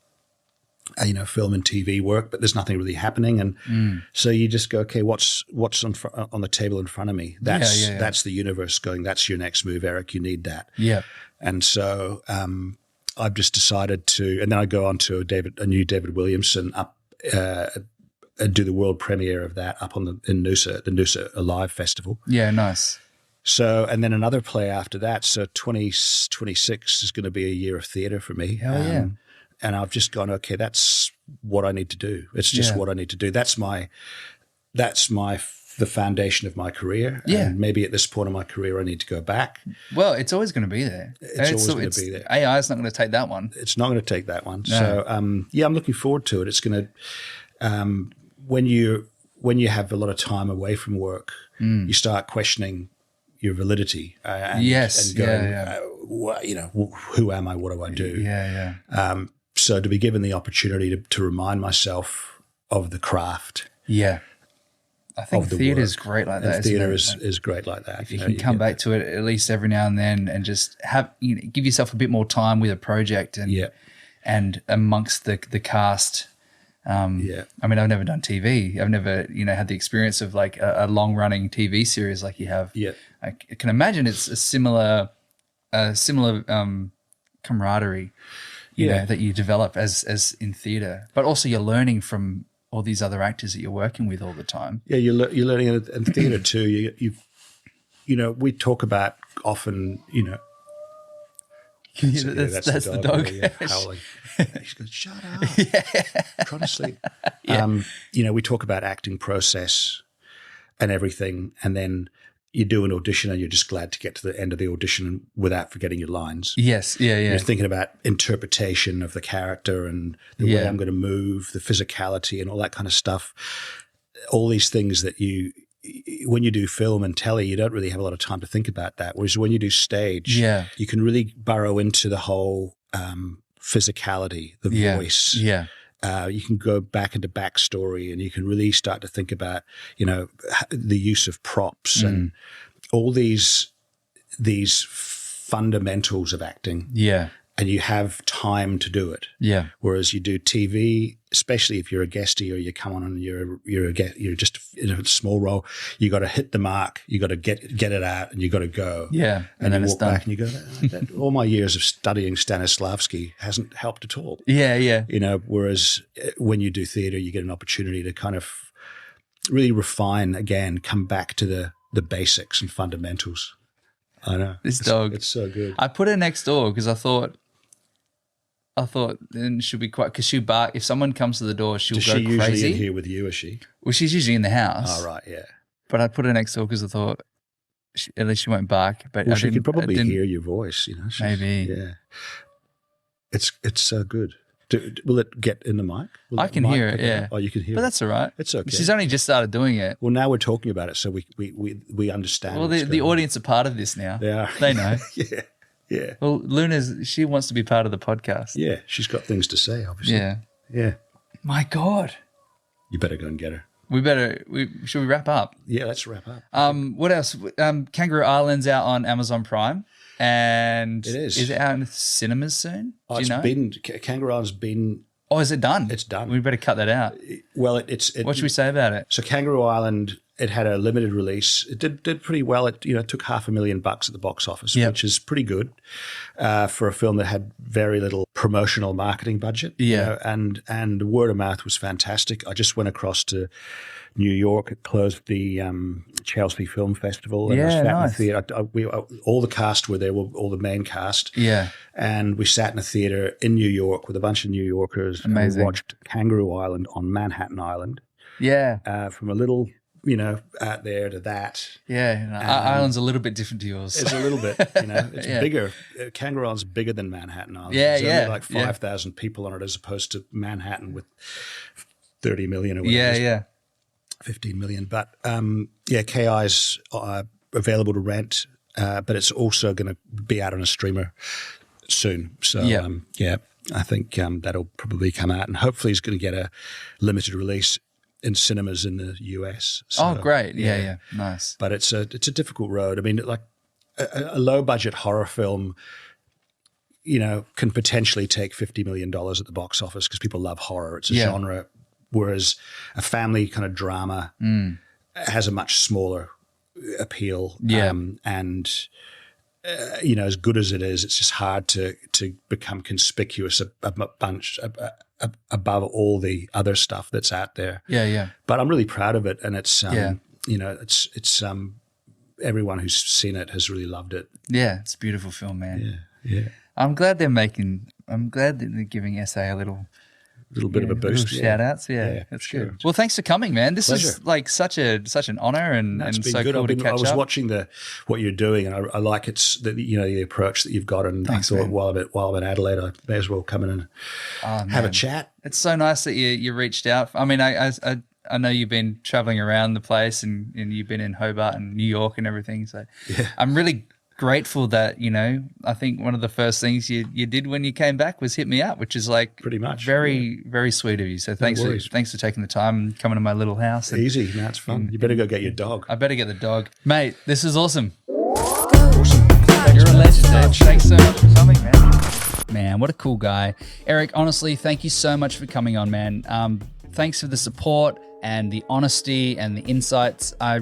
[SPEAKER 1] film and TV work, but there's nothing really happening, and so you just go, okay, what's on the table in front of me? That's the universe going, that's your next move, Eric. You need that. Yeah, and so I've just decided to, and then I go on to a new David Williamson up and do the world premiere of that up in Noosa, the Noosa Alive Festival. Yeah, nice. So, and then another play after that. So 2026 is going to be a year of theatre for me. Hell yeah. And I've just gone, okay, that's what I need to do. It's just what I need to do. That's the foundation of my career. Yeah. And maybe at this point in my career, I need to go back.
[SPEAKER 2] Well, it's always going to be there.
[SPEAKER 1] It's always going to be there.
[SPEAKER 2] AI is not going to take that one.
[SPEAKER 1] It's not going to take that one. No. So, I'm looking forward to it. It's going to, when you have a lot of time away from work, you start questioning your validity. And going, who am I? What do I do? Yeah, yeah. So to be given the opportunity to remind myself of the craft. Yeah.
[SPEAKER 2] I think theatre is great like that.
[SPEAKER 1] Theatre is great like that.
[SPEAKER 2] If you can come back to it at least every now and then and just give yourself a bit more time with a project and amongst the cast. I mean, I've never done TV. I've never, had the experience of like a long running TV series like you have. Yeah. I can imagine it's a similar camaraderie, that you develop as in theatre, but also you're learning from all these other actors that you're working with all the time. Yeah, you're learning in theatre too. We talk about often, that's the dog.
[SPEAKER 1] Howling. She goes, shut up. I'm trying to sleep. Yeah. We talk about acting process and everything, and then you do an audition and you're just glad to get to the end of the audition without forgetting your lines. Yes, yeah. You're thinking about interpretation of the character and the way I'm going to move, the physicality and all that kind of stuff. All these things that when you do film and telly, you don't really have a lot of time to think about that. Whereas when you do stage, you can really burrow into the whole physicality, the voice. Yeah. You can go back into backstory and you can really start to think about, the use of props and all these fundamentals of acting. Yeah. And you have time to do it. Yeah. Whereas you do TV, especially if you're a guestie or you come on and you're just in a small role, you got to hit the mark, you got to get it out, and you got to go. Yeah. And then you walk back and you go, all my years of studying Stanislavski hasn't helped at all. Yeah, yeah. Whereas when you do theatre, you get an opportunity to kind of really refine again, come back to the basics and fundamentals. I know.
[SPEAKER 2] This dog.
[SPEAKER 1] It's so good.
[SPEAKER 2] I put her next door because I thought then she'll be quite, because she'll bark. If someone comes to the door, she'll go crazy.
[SPEAKER 1] Does she usually in here with you, is she?
[SPEAKER 2] Well, she's usually in the house.
[SPEAKER 1] Oh, right, yeah.
[SPEAKER 2] But I put her next door because I thought at least she won't bark. But
[SPEAKER 1] she could probably hear your voice, you know.
[SPEAKER 2] Maybe.
[SPEAKER 1] Yeah. It's so good. Will it get in the mic?
[SPEAKER 2] I can hear it, yeah.
[SPEAKER 1] Oh, you can hear it.
[SPEAKER 2] But that's all right.
[SPEAKER 1] It's okay.
[SPEAKER 2] She's only just started doing it.
[SPEAKER 1] Well, now we're talking about it, so we understand.
[SPEAKER 2] Well, the audience are part of this now.
[SPEAKER 1] They are.
[SPEAKER 2] They know.
[SPEAKER 1] Yeah.
[SPEAKER 2] Well, she wants to be part of the podcast.
[SPEAKER 1] Yeah, she's got things to say, obviously. Yeah.
[SPEAKER 2] My God.
[SPEAKER 1] You better go and get her.
[SPEAKER 2] Should we wrap up?
[SPEAKER 1] Yeah, let's wrap up.
[SPEAKER 2] What else? Kangaroo Island's out on Amazon Prime. And
[SPEAKER 1] it is.
[SPEAKER 2] Is it out in cinemas soon? Do you know?
[SPEAKER 1] Kangaroo Island's been...
[SPEAKER 2] Oh, is it done?
[SPEAKER 1] It's done.
[SPEAKER 2] We better cut that out.
[SPEAKER 1] Well,
[SPEAKER 2] what should we say about it?
[SPEAKER 1] So Kangaroo Island, it had a limited release. It did pretty well. It took $500,000 at the box office, which is pretty good for a film that had very little promotional marketing budget.
[SPEAKER 2] Yeah,
[SPEAKER 1] and word of mouth was fantastic. I just went across to New York. It closed the Chelsea Film Festival. And I was sat in the theater. All the cast were there, all the main cast.
[SPEAKER 2] Yeah. And
[SPEAKER 1] we sat in a theater in New York with a bunch of New Yorkers.
[SPEAKER 2] Amazing.
[SPEAKER 1] And watched Kangaroo Island on Manhattan Island.
[SPEAKER 2] Yeah.
[SPEAKER 1] From a little, out there to that.
[SPEAKER 2] Yeah. Our island's a little bit different to yours.
[SPEAKER 1] It's a little bit, It's bigger. Kangaroo Island's bigger than Manhattan Island.
[SPEAKER 2] Yeah,
[SPEAKER 1] There's only like 5,000 people on it as opposed to Manhattan with 30 million or whatever.
[SPEAKER 2] Yeah.
[SPEAKER 1] 15 million. But KI's available to rent, but it's also going to be out on a streamer soon. So, I think that'll probably come out, and hopefully it's going to get a limited release in cinemas in the US. So,
[SPEAKER 2] great. Yeah. Nice.
[SPEAKER 1] But it's a difficult road. I mean, like a low budget horror film, can potentially take $50 million at the box office because people love horror. It's a genre. Whereas a family kind of drama has a much smaller appeal.
[SPEAKER 2] Yeah.
[SPEAKER 1] As good as it is, it's just hard to become conspicuous above all the other stuff that's out there.
[SPEAKER 2] Yeah.
[SPEAKER 1] But I'm really proud of it, and it's it's everyone who's seen it has really loved it.
[SPEAKER 2] Yeah, it's a beautiful film, man.
[SPEAKER 1] Yeah.
[SPEAKER 2] I'm glad they're giving SA a little
[SPEAKER 1] bit of a boost.
[SPEAKER 2] Shout outs. Yeah, that's
[SPEAKER 1] sure.
[SPEAKER 2] good. Well, thanks for coming, man. This
[SPEAKER 1] Pleasure.
[SPEAKER 2] is like such an honor and so
[SPEAKER 1] good.
[SPEAKER 2] cool to catch up.
[SPEAKER 1] I was watching what you're doing, and I like the approach that you've got. And
[SPEAKER 2] thanks,
[SPEAKER 1] I thought while I'm in Adelaide, I may as well come in and have a chat.
[SPEAKER 2] It's so nice that you reached out. I mean, I know you've been traveling around the place and you've been in Hobart and New York and everything. So I'm really grateful that, I think one of the first things you did when you came back was hit me up, which is like
[SPEAKER 1] pretty much
[SPEAKER 2] very, very sweet of you. So thanks for taking the time and coming to my little house.
[SPEAKER 1] Easy. No, it's fun. You better go get your dog.
[SPEAKER 2] I better get the dog. Mate, this is awesome. You're a legend, Dave. Thanks so much for coming, man. Man, what a cool guy. Erik, honestly, thank you so much for coming on, man. Thanks for the support and the honesty and the insights. I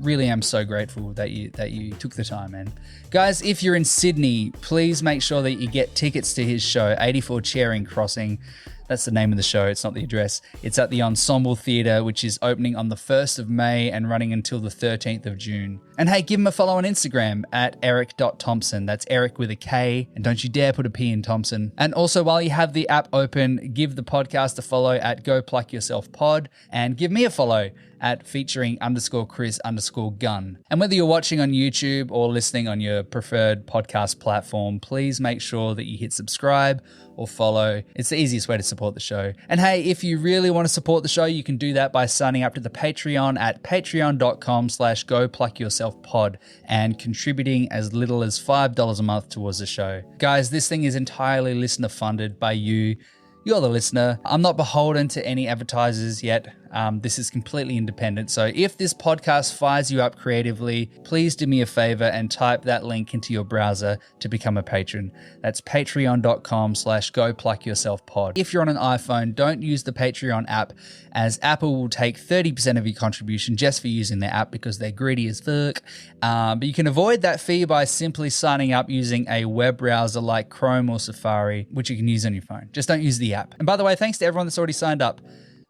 [SPEAKER 2] really am so grateful that you took the time, man. Guys, if you're in Sydney, please make sure that you get tickets to his show, 84 Charing Crossing. That's the name of the show. It's not the address. It's at the Ensemble Theatre, which is opening on the 1st of May and running until the 13th of June. And hey, give him a follow on Instagram at Erik.Thomson. That's Erik with a K. And don't you dare put a P in Thompson. And also, while you have the app open, give the podcast a follow at Go Pluck Yourself Pod. And give me a follow at featuring_Chris_Gunn. And whether you're watching on YouTube or listening on your preferred podcast platform, please make sure that you hit subscribe or follow. It's the easiest way to support the show. And hey, if you really want to support the show, you can do that by signing up to the Patreon at patreon.com/GoPluckYourselfPod and contributing as little as $5 a month towards the show. Guys, this thing is entirely listener funded by you. You're the listener. I'm not beholden to any advertisers yet. This is completely independent. So if this podcast fires you up creatively, please do me a favor and type that link into your browser to become a patron. That's patreon.com/GoPluckYourselfPod. If you're on an iPhone, don't use the Patreon app, as Apple will take 30% of your contribution just for using their app because they're greedy as fuck. But you can avoid that fee by simply signing up using a web browser like Chrome or Safari, which you can use on your phone. Just don't use the app. And by the way, thanks to everyone that's already signed up.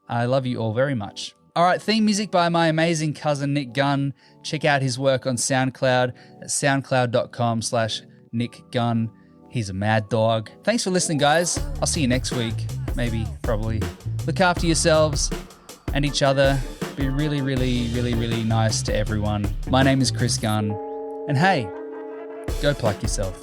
[SPEAKER 2] I love you all very much. All right, theme music by my amazing cousin Nick Gunn. Check out his work on SoundCloud at soundcloud.com/Nick Gunn. He's a mad dog. Thanks for listening, guys. I'll see you next week. Maybe, probably. Look after yourselves and each other. Be really, really, really, really nice to everyone. My name is Chris Gunn. And hey, go pluck yourself.